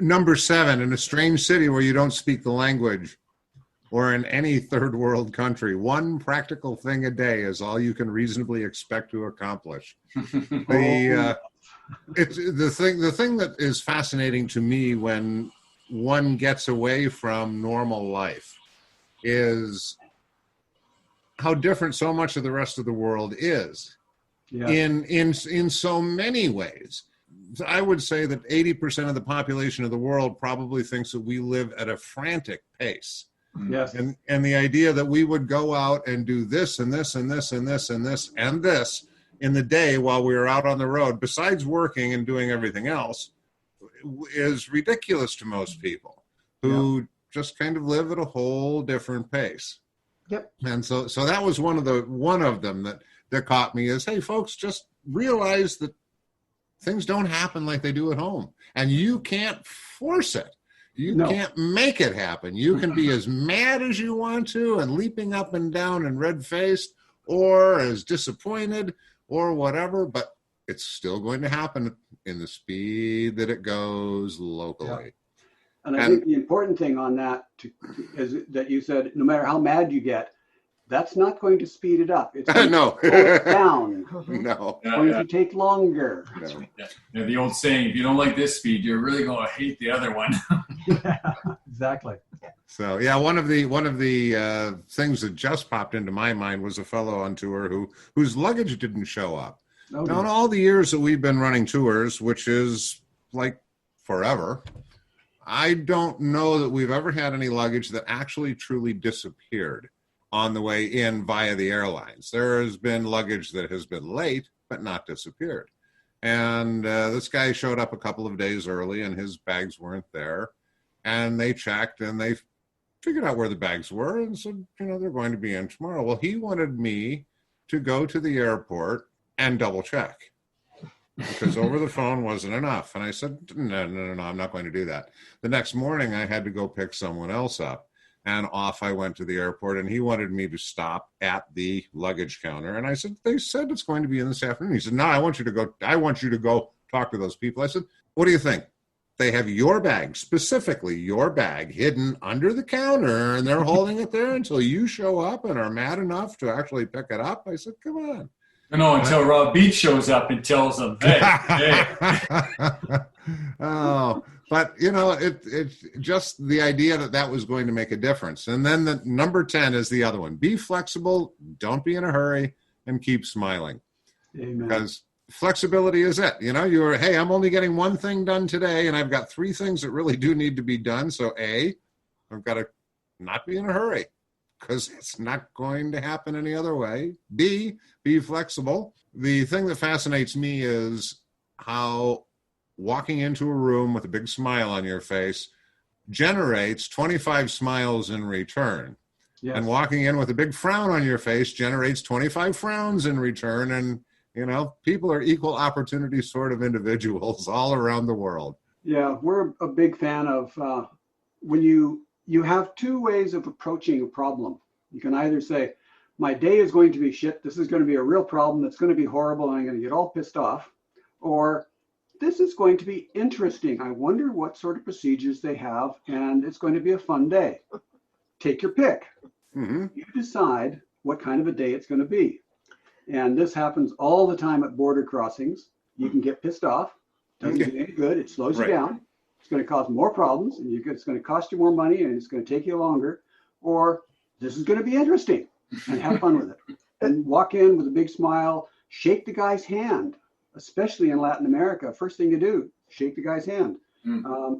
Speaker 1: Number 7, in a strange city where you don't speak the language, or in any third world country, one practical thing a day is all you can reasonably expect to accomplish. The thing that is fascinating to me when one gets away from normal life is how different so much of the rest of the world is in so many ways. I would say that 80% of the population of the world probably thinks that we live at a frantic pace.
Speaker 4: Yes.
Speaker 1: And the idea that we would go out and do this and this and this and this and this and this in the day while we were out on the road, besides working and doing everything else, is ridiculous to most people who just kind of live at a whole different pace.
Speaker 3: Yep.
Speaker 1: And so that was one of them that caught me is, hey, folks, just realize that things don't happen like they do at home, and you can't force it. You can't make it happen. You can be as mad as you want to and leaping up and down and red-faced or as disappointed or whatever, but it's still going to happen in the speed that it goes locally.
Speaker 4: Yeah. And I think the important thing on that is that you said, no matter how mad you get, that's not going to speed it up. It's going to slow it down.
Speaker 1: No.
Speaker 4: It's going to take longer.
Speaker 1: No.
Speaker 2: Yeah, the old saying, if you don't like this speed, you're really going to hate the other one.
Speaker 4: Yeah, exactly.
Speaker 1: So yeah, one of the things that just popped into my mind was a fellow on tour whose luggage didn't show up. Now, in all the years that we've been running tours, which is like forever, I don't know that we've ever had any luggage that actually truly disappeared on the way in via the airlines. There has been luggage that has been late, but not disappeared. And this guy showed up a couple of days early and his bags weren't there. And they checked and they figured out where the bags were and said, they're going to be in tomorrow. Well, he wanted me to go to the airport and double check because over the phone wasn't enough. And I said, no, I'm not going to do that. The next morning I had to go pick someone else up. And off I went to the airport, and he wanted me to stop at the luggage counter. And I said, they said it's going to be in this afternoon. He said, no, I want you to go talk to those people. I said, what do you think? They have your bag, specifically your bag, hidden under the counter, and they're holding it there until you show up and are mad enough to actually pick it up. I said, come on.
Speaker 2: No, until Rob Beach shows up and tells them, hey.
Speaker 1: Oh, but it's just the idea that was going to make a difference. And then the number 10 is the other one. Be flexible, don't be in a hurry, and keep smiling.
Speaker 4: Amen.
Speaker 1: Because flexibility is it. Hey, I'm only getting one thing done today, and I've got 3 things that really do need to be done. So A, I've got to not be in a hurry because it's not going to happen any other way. B, be flexible. The thing that fascinates me is how walking into a room with a big smile on your face generates 25 smiles in return. Yes. And walking in with a big frown on your face generates 25 frowns in return. And, people are equal opportunity sort of individuals all around the world.
Speaker 4: Yeah, we're a big fan of when you have 2 ways of approaching a problem. You can either say, my day is going to be shit. This is going to be a real problem. That's going to be horrible. And I'm going to get all pissed off. Or this is going to be interesting. I wonder what sort of procedures they have. And it's going to be a fun day. Take your pick. Mm-hmm. You decide what kind of a day it's going to be. And this happens all the time at border crossings. You can get pissed off. Doesn't do any good. It slows you down. It's going to cause more problems, and it's going to cost you more money, and it's going to take you longer. Or this is going to be interesting, and have fun with it. And walk in with a big smile. Shake the guy's hand, especially in Latin America. First thing you do, shake the guy's hand.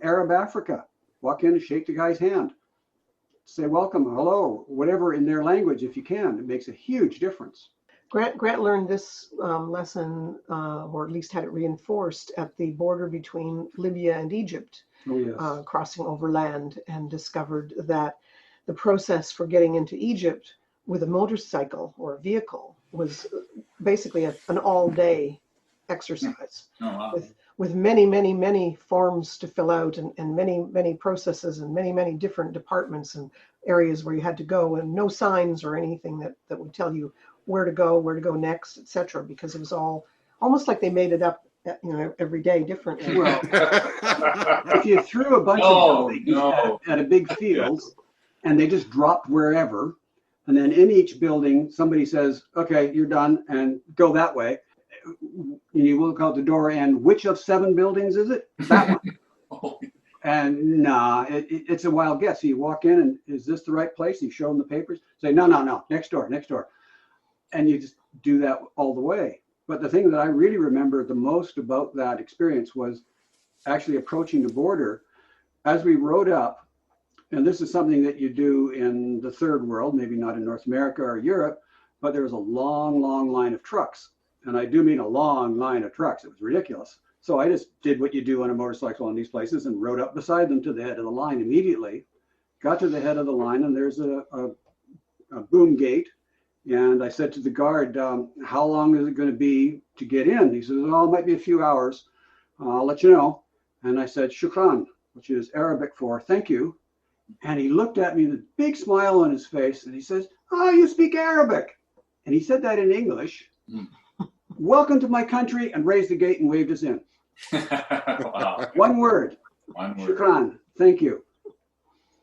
Speaker 4: Arab Africa, walk in and shake the guy's hand. Say welcome, hello, whatever in their language if you can. It makes a huge difference.
Speaker 3: Grant learned this lesson, or at least had it reinforced, at the border between Libya and Egypt, crossing overland, and discovered that the process for getting into Egypt with a motorcycle or a vehicle was basically an all-day exercise.
Speaker 2: Oh, wow.
Speaker 3: With many, many, many forms to fill out and many, many processes and many, many different departments and areas where you had to go, and no signs or anything that would tell you where to go next, etc. Because it was all almost like they made it up, every day differently.
Speaker 4: Well, if you threw a bunch of buildings at a big field and they just dropped wherever, and then in each building somebody says, okay, you're done and go that way, and you look out the door and which of 7 buildings is it? That one. And nah, it's a wild guess. So you walk in and is this the right place? You show them the papers. Say, no, next door. And you just do that all the way. But the thing that I really remember the most about that experience was actually approaching the border. As we rode up, and this is something that you do in the third world, maybe not in North America or Europe, but there was a long line of trucks. And I do mean a long line of trucks. It was ridiculous. So I just did what you do on a motorcycle in these places and rode up beside them to the head of the line immediately. Got to the head of the line, and there's a boom gate. And I said to the guard, how long is it going to be to get in? He says, oh, it might be a few hours. I'll let you know. And I said, shukran, which is Arabic for thank you. And he looked at me with a big smile on his face, and he says, oh, you speak Arabic. And he said that in English. Welcome to my country, and raised the gate and waved us in.
Speaker 2: Wow.
Speaker 4: One word. Shukran. Thank you.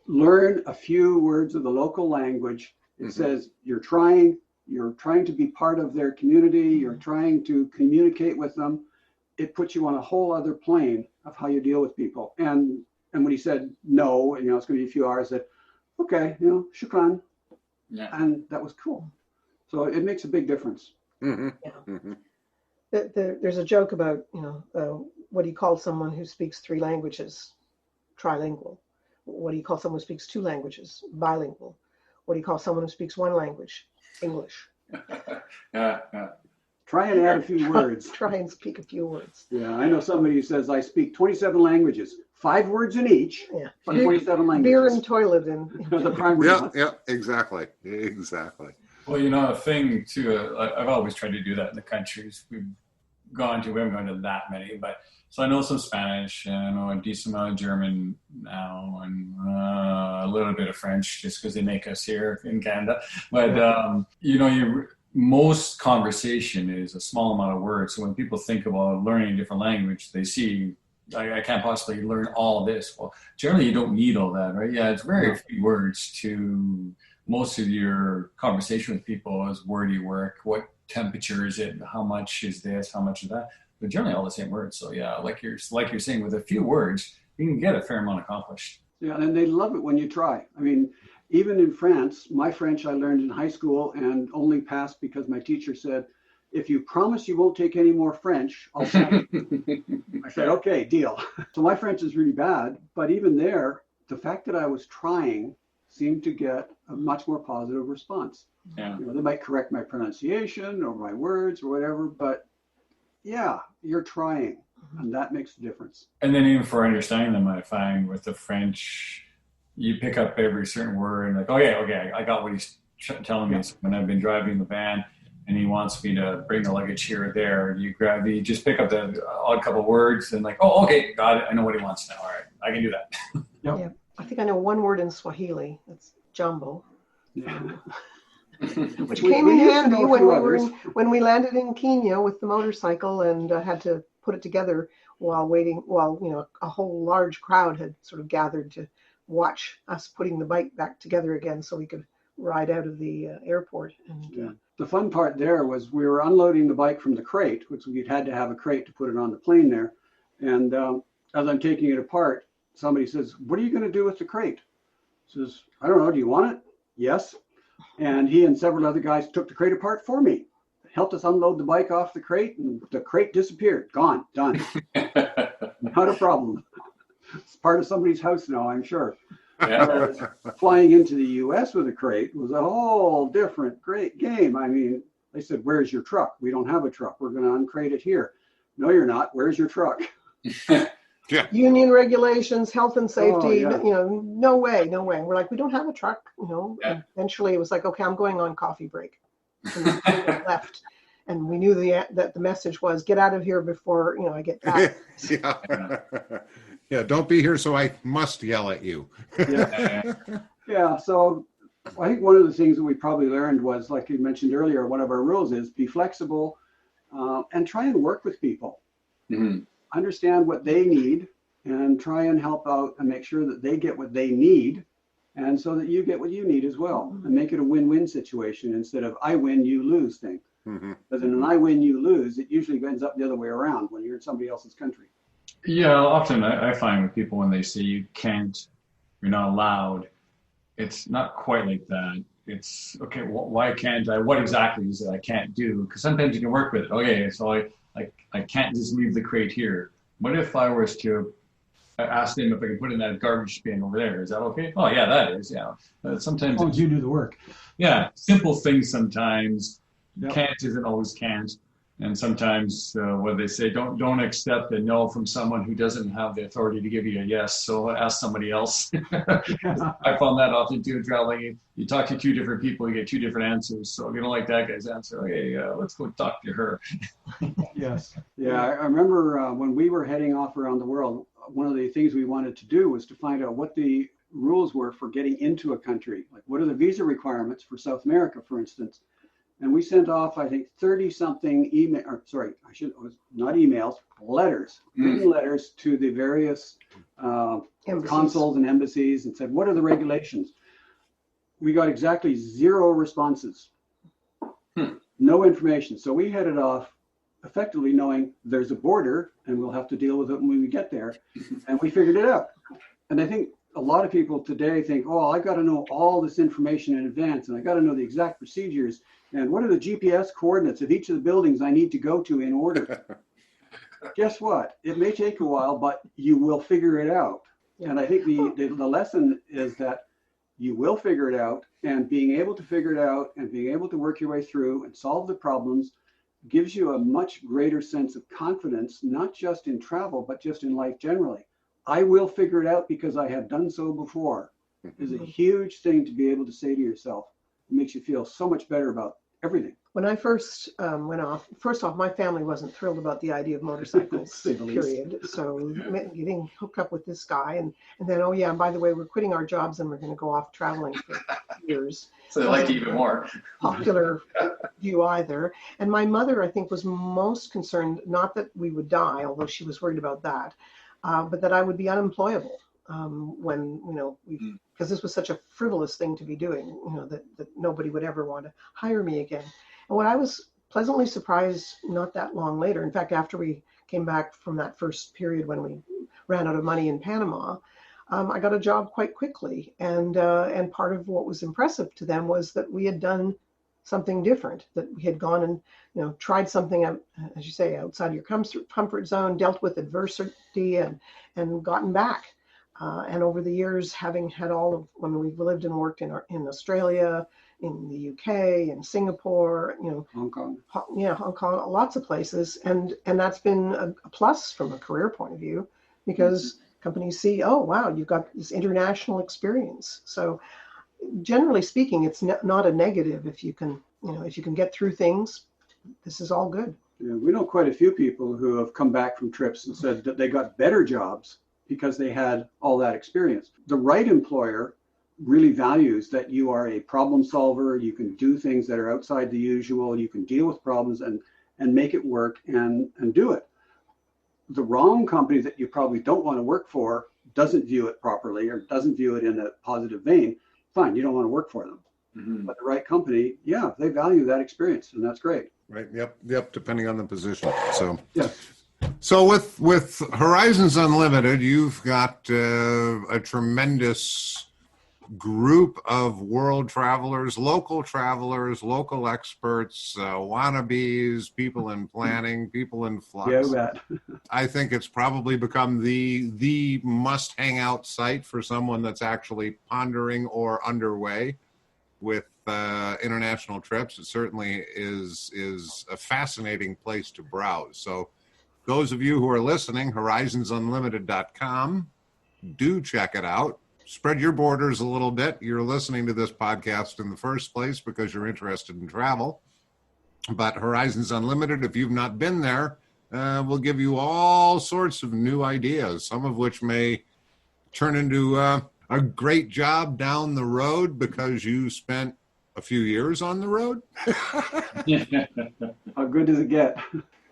Speaker 4: Learn a few words of the local language. It says you're trying to be part of their community. You're trying to communicate with them. It puts you on a whole other plane of how you deal with people. And when he said no, it's going to be a few hours, I said, okay, shukran.
Speaker 2: Yeah.
Speaker 4: And that was cool. So it makes a big difference.
Speaker 3: Yeah. There's a joke about, what do you call someone who speaks 3 languages? Trilingual. What do you call someone who speaks 2 languages? Bilingual. What do you call someone who speaks 1 language? English.
Speaker 2: Yeah.
Speaker 4: Try and add a few words.
Speaker 3: Try and speak a few words.
Speaker 4: Yeah, I know somebody who says I speak 27 languages, 5 words in each,
Speaker 3: Yeah.
Speaker 4: but 27 languages.
Speaker 3: Beer and toilet in
Speaker 4: The primary ones.
Speaker 1: Yeah, exactly.
Speaker 2: Well, a thing too, I've always tried to do that in the countries we haven't gone to that many, but so I know some Spanish, and I know a decent amount of German now, and a little bit of French, just because they make us here in Canada. But, most conversation is a small amount of words. So when people think about learning a different language, they see, I can't possibly learn all this. Well, generally you don't need all that, right? Yeah, it's very few words to most of your conversation with people is where do you work? What temperature is it? How much is this? How much is that? But generally all the same words. So yeah, like you're saying, with a few words, you can get a fair amount accomplished.
Speaker 4: Yeah, and they love it when you try. I mean, even in France, my French I learned in high school and only passed because my teacher said, if you promise you won't take any more French, I'll sign it. I said, okay, deal. So my French is really bad, but even there, the fact that I was trying seemed to get a much more positive response.
Speaker 2: Yeah.
Speaker 4: They might correct my pronunciation or my words or whatever, but yeah, you're trying, and that makes the difference.
Speaker 2: And then even for understanding them, I find with the French, you pick up every certain word and like, okay, I got what he's telling me. So when I've been driving the van and he wants me to bring the luggage here or there, you just pick up the odd couple words and like, oh, okay, got it. I know what he wants now. All right, I can do that.
Speaker 4: Yep.
Speaker 3: Yeah, I think I know 1 word in Swahili. It's jumbo.
Speaker 4: Yeah.
Speaker 3: Which came in handy when we landed in Kenya with the motorcycle and had to put it together while a whole large crowd had sort of gathered to watch us putting the bike back together again so we could ride out of the airport. And
Speaker 4: the fun part there was we were unloading the bike from the crate, which we'd had to have a crate to put it on the plane there. And as I'm taking it apart, somebody says, what are you going to do with the crate? Says, I don't know, do you want it? Yes. And he and several other guys took the crate apart for me, helped us unload the bike off the crate, and the crate disappeared. Gone. Done. Not a problem. It's part of somebody's house now, I'm sure.
Speaker 2: Yeah.
Speaker 4: Flying into the U.S. with a crate was a whole great game. I mean, they said, where's your truck? We don't have a truck. We're going to uncrate it here. No, you're not. Where's your truck?
Speaker 1: Yeah.
Speaker 3: Union regulations, health and safety,
Speaker 4: Oh, yeah.
Speaker 3: no way. We're like, we don't have a truck,
Speaker 2: Yeah.
Speaker 3: Eventually it was like, okay, I'm going on coffee break. And we left. And we knew that the message was, get out of here before, I get back.
Speaker 1: Yeah, don't be here so I must yell at you.
Speaker 4: Yeah, so I think one of the things that we probably learned was, like you mentioned earlier, one of our rules is be flexible and try and work with people.
Speaker 2: Mm-hmm.
Speaker 4: Understand what they need and try and help out and make sure that they get what they need, and so that you get what you need as well, and make it a win-win situation instead of I win, you lose thing.
Speaker 1: Mm-hmm.
Speaker 4: Because in an I win, you lose, it usually ends up the other way around when you're in somebody else's country.
Speaker 2: Yeah, often I find with people when they say you can't, you're not allowed, it's not quite like that. It's okay. Why can't I? What exactly is it I can't do? Because sometimes you can work with it. Okay, so I can't just leave the crate here. What if I was to ask them if I can put in that garbage bin over there? Is that okay? Oh yeah, that is. Yeah. Sometimes
Speaker 4: Oh, you do the work.
Speaker 2: yeah, simple things sometimes
Speaker 4: Yep.
Speaker 2: can't isn't always can't. And sometimes what they say, don't accept a no from someone who doesn't have the authority to give you a yes. So ask somebody else. I found that often too traveling. You talk to two different people, you get two different answers. So if you don't like that guy's answer, okay, let's go talk to her.
Speaker 4: Yes. Yeah, I remember when we were heading off around the world, one of the things we wanted to do was to find out what the rules were for getting into a country. Like, what are the visa requirements for South America, for instance? And we sent off, I think, 30 something email, or sorry, it was not emails, letters, written letters to the various consuls and embassies and said, what are the regulations? We got exactly 0 responses, no information. So we headed off effectively knowing there's a border and we'll have to deal with it when we get there. And we figured it out. And I think a lot of people today think, oh, I got to know all this information in advance and I got to know the exact procedures. And what are the GPS coordinates of each of the buildings I need to go to in order? Guess what? It may take a while, but you will figure it out. And I think the lesson is that you will figure it out, and being able to figure it out and being able to work your way through and solve the problems gives you a much greater sense of confidence, not just in travel, but just in life generally. I will figure it out because I have done so before is a huge thing to be able to say to yourself. It makes you feel so much better about everything.
Speaker 3: When I first went off, first off, my family wasn't thrilled about the idea of motorcycles, period. So getting hooked up with this guy and then, oh yeah, and by the way, we're quitting our jobs and we're going to go off traveling for years.
Speaker 2: So they liked it even more.
Speaker 3: Popular view either. And my mother, I think, was most concerned, not that we would die, although she was worried about that, but that I would be unemployable when, because this was such a frivolous thing to be doing, that nobody would ever want to hire me again. And what I was pleasantly surprised not that long later, in fact, after we came back from that first period when we ran out of money in Panama, I got a job quite quickly. And part of what was impressive to them was that we had done something different, that we had gone and, tried something, as you say, outside your comfort zone, dealt with adversity and gotten back. And over the years, having had when we've lived and worked in Australia, in the UK, in Singapore,
Speaker 4: Hong Kong.
Speaker 3: Hong Kong, lots of places, and that's been a plus from a career point of view, because companies see, oh wow, you've got this international experience. So generally speaking, it's not a negative if you can get through things. This is all good.
Speaker 4: Yeah, we know quite a few people who have come back from trips and said that they got better jobs because they had all that experience. The right employer really values that you are a problem solver. You can do things that are outside the usual. You can deal with problems and make it work and do it. The wrong company that you probably don't want to work for doesn't view it properly or doesn't view it in a positive vein. Fine, you don't want to work for them. But the right company, yeah, they value that experience, and that's great.
Speaker 1: Right. Yep. Depending on the position. So.
Speaker 4: Yeah.
Speaker 1: So with Horizons Unlimited, you've got a tremendous group of world travelers, local experts, wannabes, people in planning, people in flux.
Speaker 4: Yeah, that.
Speaker 1: I think it's probably become the must hang out site for someone that's actually pondering or underway with international trips. It certainly is a fascinating place to browse. So those of you who are listening, horizonsunlimited.com, do check it out. Spread your borders a little bit. You're listening to this podcast in the first place because you're interested in travel. But Horizons Unlimited, if you've not been there, will give you all sorts of new ideas, some of which may turn into a great job down the road because you spent a few years on the road.
Speaker 4: How good does it get?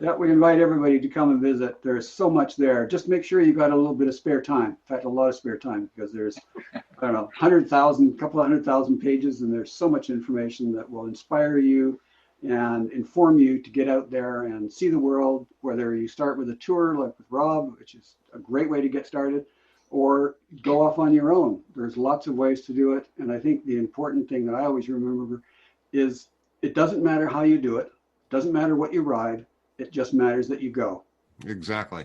Speaker 4: Yeah, we invite everybody to come and visit. There's so much there. Just make sure you got a little bit of spare time. In fact, a lot of spare time, because there's, I don't know, 100,000, couple of 100,000 pages, and there's so much information that will inspire you and inform you to get out there and see the world, whether you start with a tour like with Rob, which is a great way to get started, or go off on your own. There's lots of ways to do it. And I think the important thing that I always remember is it doesn't matter how you do it. It doesn't matter what you ride. It just matters that you go.
Speaker 1: Exactly.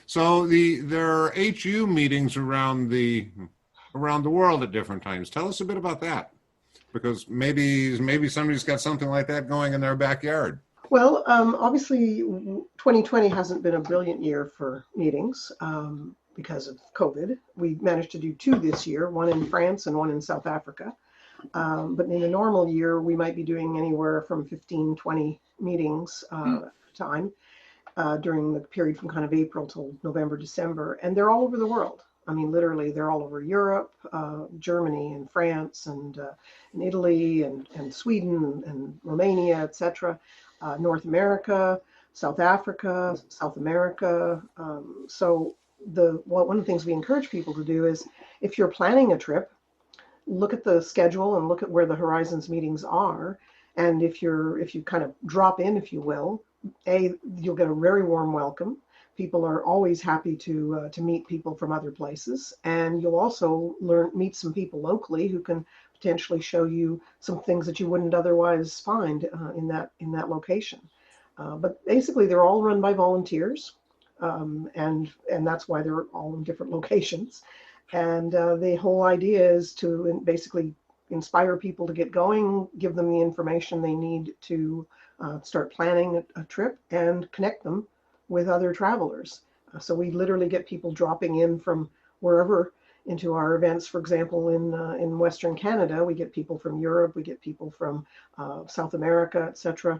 Speaker 1: So there are HU meetings around the world at different times. Tell us a bit about that, because maybe somebody's got something like that going in their backyard.
Speaker 3: Well, obviously, 2020 hasn't been a brilliant year for meetings because of COVID. We managed to do 2 this year, one in France and one in South Africa. But in a normal year, we might be doing anywhere from 15, 20 meetings at a time during the period from kind of April till November, December. And they're all over the world. I mean, literally, they're all over Europe, Germany and France and Italy and Sweden and Romania, etc. North America, South Africa, South America. So one of the things we encourage people to do is, if you're planning a trip, look at the schedule and look at where the Horizons meetings are. And if you kind of drop in, if you will, you'll get a very warm welcome. People are always happy to meet people from other places, and you'll also meet some people locally who can potentially show you some things that you wouldn't otherwise find in that location. But basically, they're all run by volunteers, and that's why they're all in different locations. And the whole idea is to basically inspire people to get going, give them the information they need to start planning a trip, and connect them with other travelers. So we literally get people dropping in from wherever into our events. For example, in Western Canada, we get people from Europe, we get people from South America, etc.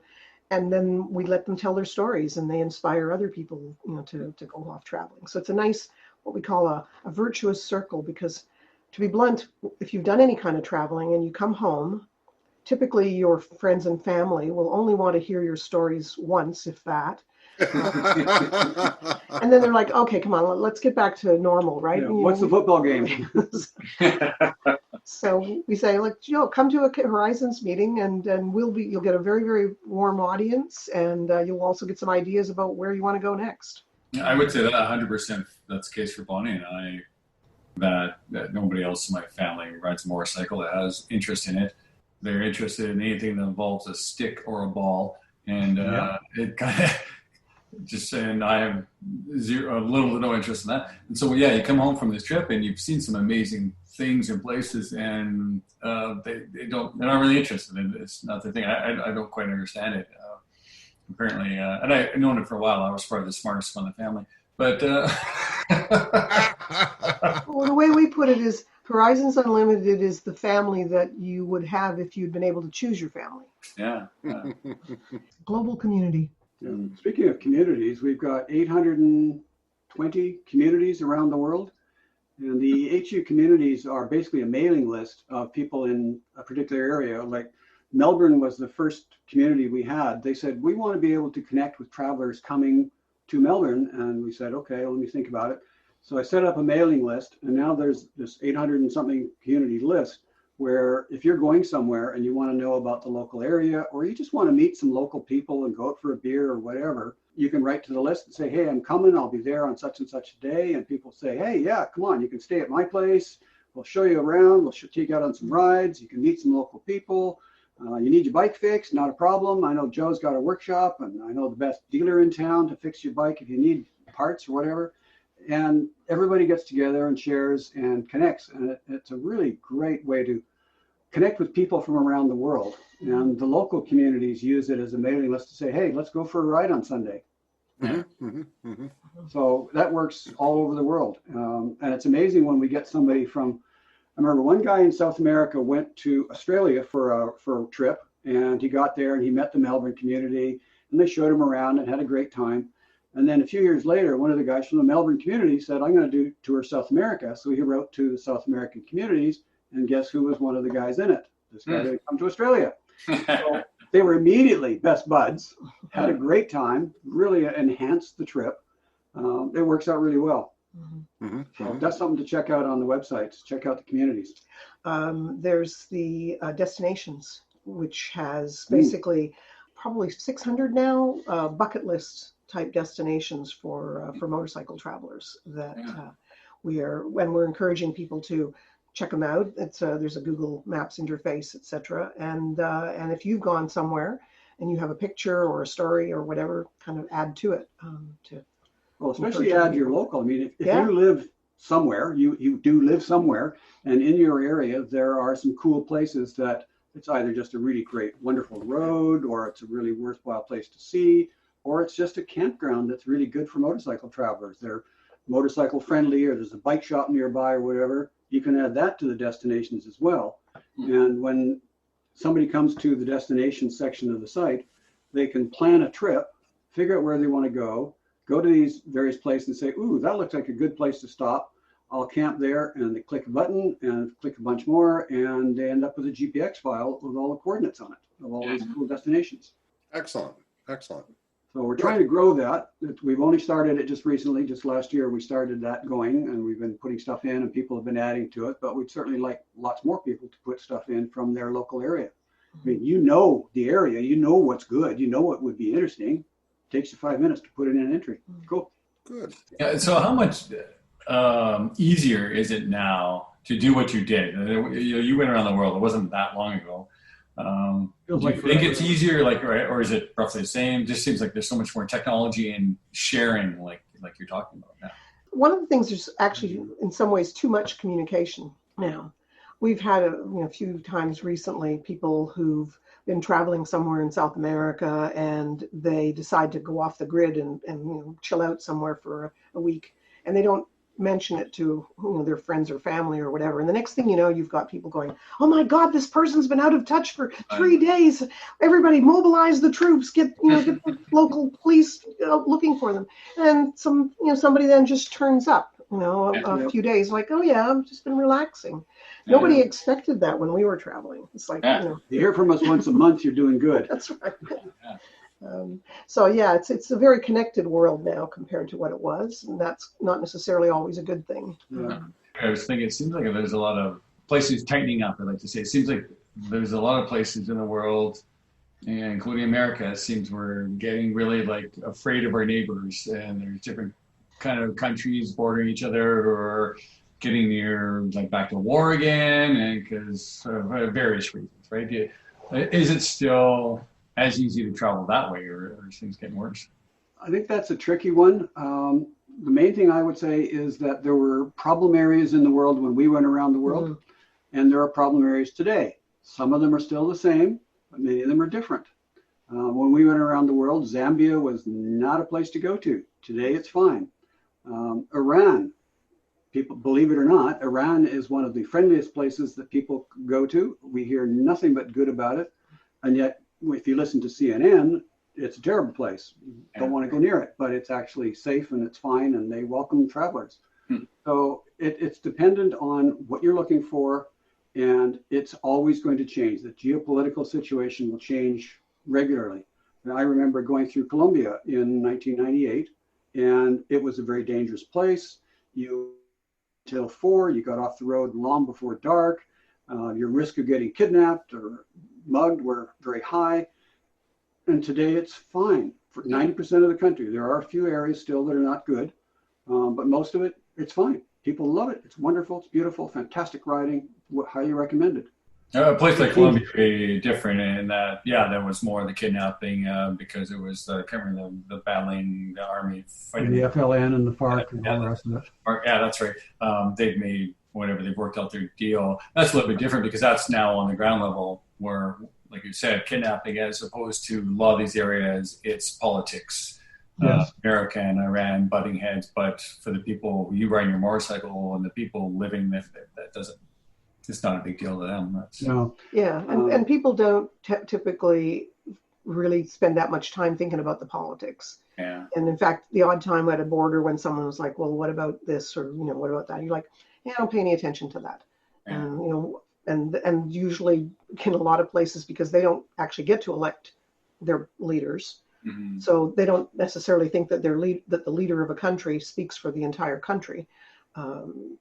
Speaker 3: And then we let them tell their stories, and they inspire other people, to go off traveling. So it's a nice, what we call a virtuous circle, because, to be blunt, if you've done any kind of traveling and you come home, typically your friends and family will only want to hear your stories once, if that. And then they're like, okay, come on, let's get back to normal, right?
Speaker 4: Yeah, what's the football game?
Speaker 3: So we say, come to a Horizons meeting, and you'll get a very, very warm audience, and you'll also get some ideas about where you want to go next.
Speaker 2: I would say that 100% that's the case for Bonnie and I, that nobody else in my family rides a motorcycle that has interest in it. They're interested in anything that involves a stick or a ball, and it kind of and I have little to no interest in that. And so, you come home from this trip and you've seen some amazing things and places, and they're not really interested in it. It's not the thing. I don't quite understand it. Apparently, and I've known it for a while. I was probably the smartest one in the family. But
Speaker 3: well, the way we put it is, Horizons Unlimited is the family that you would have if you'd been able to choose your family.
Speaker 2: Yeah.
Speaker 3: Global community.
Speaker 4: Yeah. Speaking of communities, we've got 820 communities around the world. And the HU communities are basically a mailing list of people in a particular area. Like Melbourne was the first community we had. They said, we want to be able to connect with travelers coming to Melbourne. And we said, okay, let me think about it. So I set up a mailing list, and now there's this 800 and something community list, where if you're going somewhere and you want to know about the local area, or you just want to meet some local people and go out for a beer or whatever, you can write to the list and say, hey, I'm coming, I'll be there on such and such a day. And people say, hey, yeah, come on, you can stay at my place. We'll show you around. We'll take you out on some rides. You can meet some local people. You need your bike fixed, not a problem. I know Joe's got a workshop, and I know the best dealer in town to fix your bike if you need parts or whatever. And everybody gets together and shares and connects. And it's a really great way to connect with people from around the world. And the local communities use it as a mailing list to say, hey, let's go for a ride on Sunday. So that works all over the world. And it's amazing when we get somebody from, I remember one guy in South America went to Australia for a trip, and he got there and he met the Melbourne community, and they showed him around and had a great time. And then a few years later, one of the guys from the Melbourne community said, I'm going to tour South America. So he wrote to the South American communities, and guess who was one of the guys in it? This guy had come to Australia. So they were immediately best buds, had a great time, really enhanced the trip. It works out really well. So that's something to check out on the websites. Check out the communities.
Speaker 3: There's the destinations which has basically probably 600 now bucket list type destinations for motorcycle travelers that we're encouraging people to check them out. It's there's a Google Maps interface, etc. And if you've gone somewhere and you have a picture or a story or whatever, kind of add to it.
Speaker 4: Well, especially add your local. I mean, if you live somewhere, you do live somewhere, and in your area there are some cool places that it's either just a really great, wonderful road, or it's a really worthwhile place to see, or it's just a campground that's really good for motorcycle travelers. They're motorcycle friendly, or there's a bike shop nearby or whatever. You can add that to the destinations as well. And when somebody comes to the destination section of the site, they can plan a trip, figure out where they want to go to these various places and say, ooh, that looks like a good place to stop. I'll camp there, and they click a button and click a bunch more, and they end up with a GPX file with all the coordinates on it of all these cool destinations.
Speaker 1: Excellent. Excellent.
Speaker 4: So we're trying to grow that. We've only started it just recently. Just last year, we started that going, and we've been putting stuff in, and people have been adding to it. But we'd certainly like lots more people to put stuff in from their local area. I mean, you know the area, you know what's good, you know what would be interesting. It takes you 5 minutes to put it in an entry. Cool.
Speaker 1: Good.
Speaker 2: Yeah. So how much easier is it now to do what you did? You went around the world. It wasn't that long ago. Do you think it's easier, or is it roughly the same? It just seems like there's so much more technology and sharing, like you're talking about now.
Speaker 3: One of the things, there's actually in some ways too much communication now. We've had a few times recently people who've been traveling somewhere in South America, and they decide to go off the grid and chill out somewhere for a week, and they don't mention it to their friends or family or whatever. And the next thing you know, you've got people going, oh my God, this person's been out of touch for 3 days. Everybody mobilize the troops, get the local police looking for them. And somebody then just turns up, a few days like, oh yeah, I've just been relaxing. Nobody expected that when we were traveling. It's like,
Speaker 4: you hear from us once a month, you're doing good.
Speaker 3: That's right. It's a very connected world now compared to what it was, and that's not necessarily always a good thing.
Speaker 4: Yeah.
Speaker 2: I was thinking, it seems like there's a lot of places tightening up. I like to say, it seems like there's a lot of places in the world, including America. It seems we're getting really afraid of our neighbors, and there's different kind of countries bordering each other, or getting near back to war again, and because of various reasons, right? Is it still as easy to travel that way, or are things getting worse?
Speaker 4: I think that's a tricky one. The main thing I would say is that there were problem areas in the world when we went around the world, and there are problem areas today. Some of them are still the same, but many of them are different. When we went around the world, Zambia was not a place to go to. Today it's fine. Iran, people, believe it or not, Iran is one of the friendliest places that people go to. We hear nothing but good about it, and yet if you listen to CNN, it's a terrible place. You don't want to go near it, but it's actually safe and it's fine, and they welcome travelers. So it's dependent on what you're looking for, and it's always going to change. The geopolitical situation will change regularly. And I remember going through Colombia in 1998, and it was a very dangerous place. Till 4, you got off the road long before dark. Your risk of getting kidnapped or mugged were very high, and today it's fine for 90% of the country. There are a few areas still that are not good, but most of it, it's fine. People love it. It's wonderful. It's beautiful. Fantastic riding. Highly recommended.
Speaker 2: A place like Colombia would be different in that, there was more of the kidnapping because it was the battling, the army fighting.
Speaker 4: The FLN and the FARC and all the rest of it.
Speaker 2: Yeah, that's right. They've made they've worked out their deal. That's a little bit different because that's now on the ground level where, like you said, kidnapping as opposed to a lot of these areas, it's politics.
Speaker 4: Yes.
Speaker 2: America and Iran butting heads, but for the people, you riding your motorcycle and the people living that doesn't, it's not a big deal to them.
Speaker 4: No.
Speaker 3: Yeah, and people don't typically really spend that much time thinking about the politics.
Speaker 2: Yeah.
Speaker 3: And in fact, the odd time at a border when someone was like, well, what about this? Or, what about that? You're like, I don't pay any attention to that. And, and usually in a lot of places, because they don't actually get to elect their leaders.
Speaker 2: Mm-hmm.
Speaker 3: So they don't necessarily think that that the leader of a country speaks for the entire country.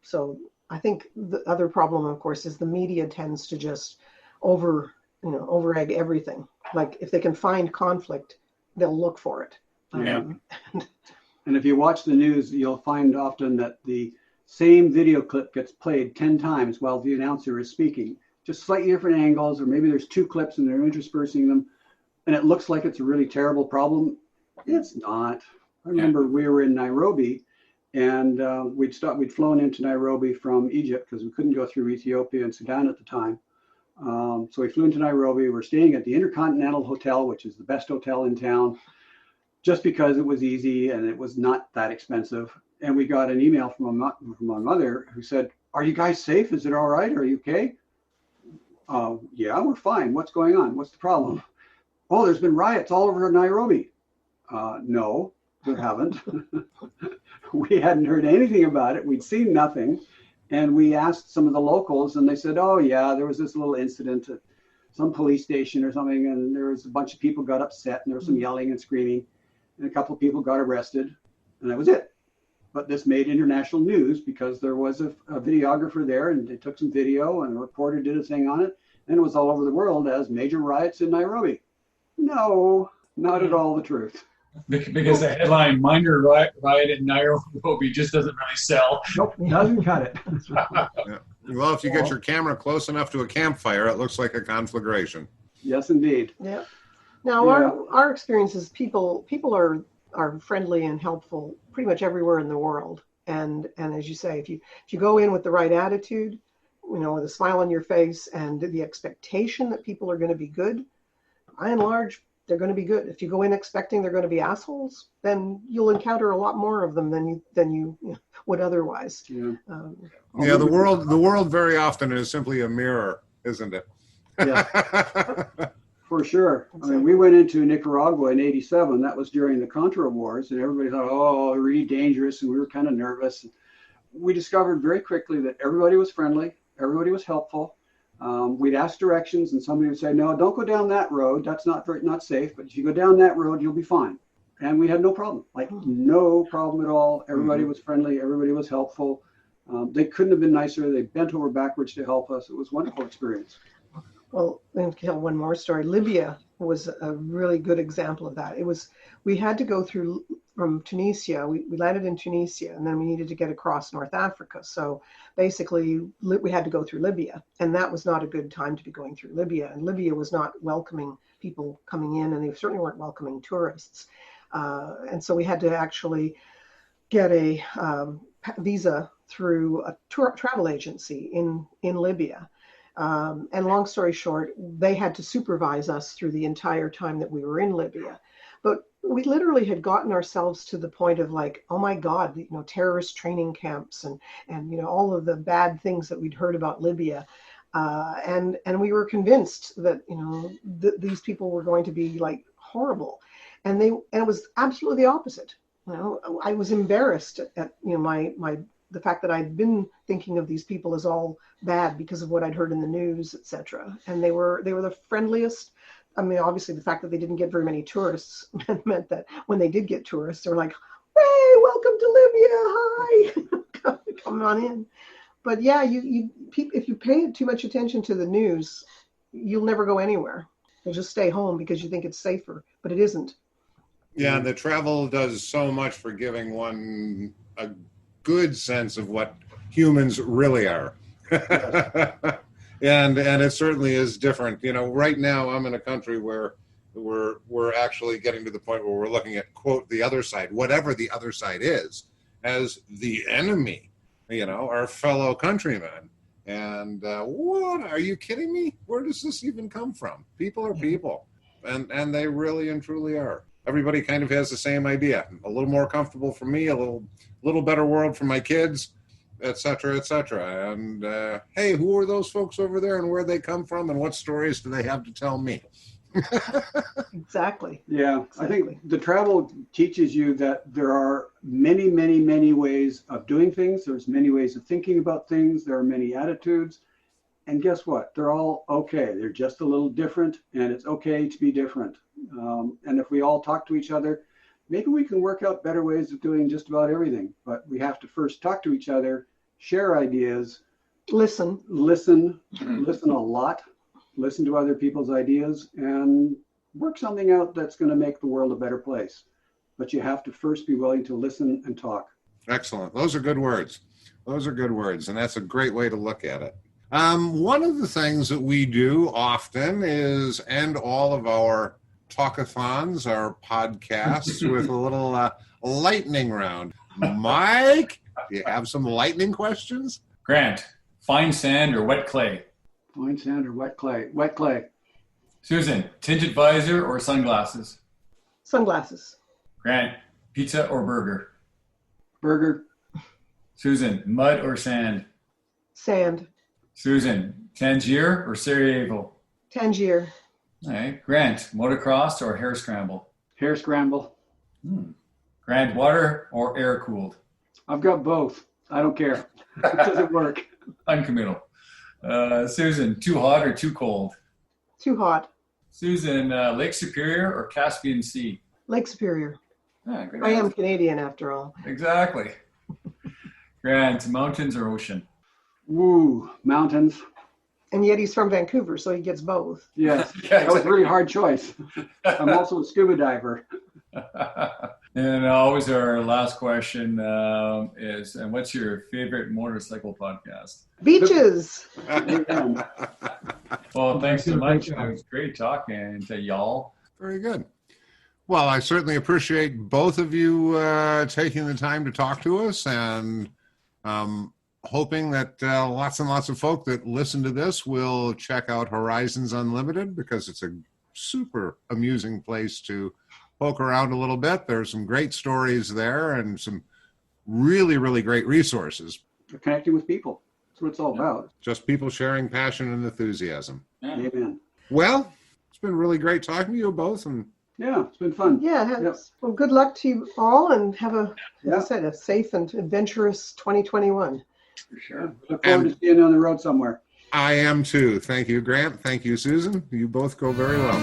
Speaker 3: So I think the other problem, of course, is the media tends to just over egg everything. Like if they can find conflict, they'll look for it.
Speaker 2: Yeah.
Speaker 4: And if you watch the news, you'll find often that the same video clip gets played 10 times while the announcer is speaking, just slightly different angles, or maybe there's 2 clips and they're interspersing them, and it looks like it's a really terrible problem. It's not. I remember we were in Nairobi, and we'd flown into Nairobi from Egypt because we couldn't go through Ethiopia and Sudan at the time. So we flew into Nairobi. We're staying at the Intercontinental Hotel, which is the best hotel in town, just because it was easy and it was not that expensive. And we got an email from my mother who said, "Are you guys safe? Is it all right? Are you okay?" Yeah, we're fine. What's going on? What's the problem? "Oh, there's been riots all over Nairobi." No, there haven't. We hadn't heard anything about it. We'd seen nothing. And we asked some of the locals, and they said, "Oh, yeah, there was this little incident at some police station or something, and there was a bunch of people got upset, and there was some yelling and screaming, and a couple of people got arrested, and that was it." But this made international news because there was a videographer there, and they took some video, and a reporter did a thing on it, and it was all over the world as major riots in Nairobi. No, not at all the truth.
Speaker 2: Because the headline "minor riot in Nairobi" just doesn't really sell.
Speaker 4: Nope, doesn't cut it.
Speaker 1: Yeah. Well, if you get your camera close enough to a campfire, it looks like a conflagration.
Speaker 4: Yes, indeed.
Speaker 3: Yeah. Now, our experience is people are friendly and helpful pretty much everywhere in the world. And as you say, if you go in with the right attitude, with a smile on your face and the expectation that people are going to be good, by and large, they're going to be good. If you go in expecting they're going to be assholes, then you'll encounter a lot more of them than you would otherwise.
Speaker 4: Yeah.
Speaker 1: The world very often is simply a mirror, isn't it?
Speaker 4: Yeah, for sure. I mean, we went into Nicaragua in '87. That was during the Contra Wars, and everybody thought, "Oh, really dangerous," and we were kind of nervous. We discovered very quickly that everybody was friendly, everybody was helpful. We'd ask directions, and somebody would say, "No, don't go down that road. That's not safe. But if you go down that road, you'll be fine." And we had no problem, no problem at all. Everybody was friendly. Everybody was helpful. They couldn't have been nicer. They bent over backwards to help us. It was a wonderful experience.
Speaker 3: Well, let me tell one more story. Libya was a really good example of that. We had to go through from Tunisia. We landed in Tunisia, and then we needed to get across North Africa. So basically, we had to go through Libya, and that was not a good time to be going through Libya. And Libya was not welcoming people coming in, and they certainly weren't welcoming tourists. And so we had to actually get a visa through a travel agency in Libya. And long story short, they had to supervise us through the entire time that we were in Libya. But we literally had gotten ourselves to the point of oh my God, terrorist training camps and all of the bad things that we'd heard about Libya. And we were convinced that, these people were going to be horrible. And it was absolutely the opposite. I was embarrassed at, the fact that I'd been thinking of these people as all bad because of what I'd heard in the news, etc. And they were the friendliest. I mean, obviously the fact that they didn't get very many tourists meant that when they did get tourists, they were like, "Hey, welcome to Libya, hi, come on in." But yeah, if you pay too much attention to the news, you'll never go anywhere. You'll just stay home because you think it's safer, but it isn't.
Speaker 1: Yeah, and the travel does so much for giving one a good sense of what humans really are. and it certainly is different. Right now I'm in a country where we're actually getting to the point where we're looking at, quote, the other side, whatever the other side is, as the enemy, our fellow countrymen. And what, are you kidding me? Where does this even come from? People are people, and they really and truly are. Everybody kind of has the same idea. A little more comfortable for me, a little better world for my kids, et cetera, et cetera. And hey, who are those folks over there, and where they come from, and what stories do they have to tell me?
Speaker 3: Exactly.
Speaker 4: Yeah, exactly. I think the travel teaches you that there are many, many, many ways of doing things. There's many ways of thinking about things. There are many attitudes. And guess what? They're all okay. They're just a little different, and it's okay to be different. And if we all talk to each other, maybe we can work out better ways of doing just about everything. But we have to first talk to each other, share ideas, listen a lot, listen to other people's ideas, and work something out that's going to make the world a better place. But you have to first be willing to listen and talk.
Speaker 1: Excellent. Those are good words. Those are good words, and that's a great way to look at it. One of the things that we do often is end all of our talkathons, our podcasts, with a little lightning round. Mike, do you have some lightning questions?
Speaker 2: Grant, fine sand or wet clay?
Speaker 4: Fine sand or wet clay? Wet clay.
Speaker 2: Susan, tinted visor or sunglasses?
Speaker 3: Sunglasses.
Speaker 2: Grant, pizza or burger?
Speaker 4: Burger.
Speaker 2: Susan, mud or sand?
Speaker 3: Sand.
Speaker 2: Susan, Tangier or Sarajevo?
Speaker 3: Tangier.
Speaker 2: All right. Grant, motocross or hair scramble?
Speaker 4: Hair scramble.
Speaker 2: Grant, water or air cooled?
Speaker 4: I've got both. I don't care. It doesn't work.
Speaker 2: Uncommittal. Susan, too hot or too cold?
Speaker 3: Too hot.
Speaker 2: Susan, Lake Superior or Caspian Sea?
Speaker 3: Lake Superior.
Speaker 2: Great
Speaker 3: I am
Speaker 2: answer.
Speaker 3: Canadian after all.
Speaker 2: Exactly. Grant, mountains or ocean?
Speaker 4: Woo, mountains.
Speaker 3: And yet he's from Vancouver, so he gets both.
Speaker 4: Yes,
Speaker 2: Yeah,
Speaker 4: that was a really hard choice. I'm also a scuba diver.
Speaker 2: And always our last question is, and what's your favorite motorcycle podcast?
Speaker 3: Beaches.
Speaker 2: Well, thanks so much. It was great talking to y'all.
Speaker 1: Very good. Well, I certainly appreciate both of you taking the time to talk to us, and hoping that lots and lots of folk that listen to this will check out Horizons Unlimited, because it's a super amusing place to poke around a little bit. There's some great stories there and some really, really great resources.
Speaker 4: Connecting with people. That's what it's all about.
Speaker 1: Just people sharing passion and enthusiasm.
Speaker 2: Yeah.
Speaker 4: Amen.
Speaker 1: Well, it's been really great talking to you both, and
Speaker 4: Yeah, it's been fun.
Speaker 3: Yeah.
Speaker 4: Yep.
Speaker 3: Well, good luck to you all, and have as
Speaker 4: Yeah.
Speaker 3: I said, a safe and adventurous 2021.
Speaker 2: For sure.
Speaker 4: Look forward to seeing you on the road somewhere.
Speaker 1: I am too. Thank you, Grant. Thank you, Susan. You both go very well.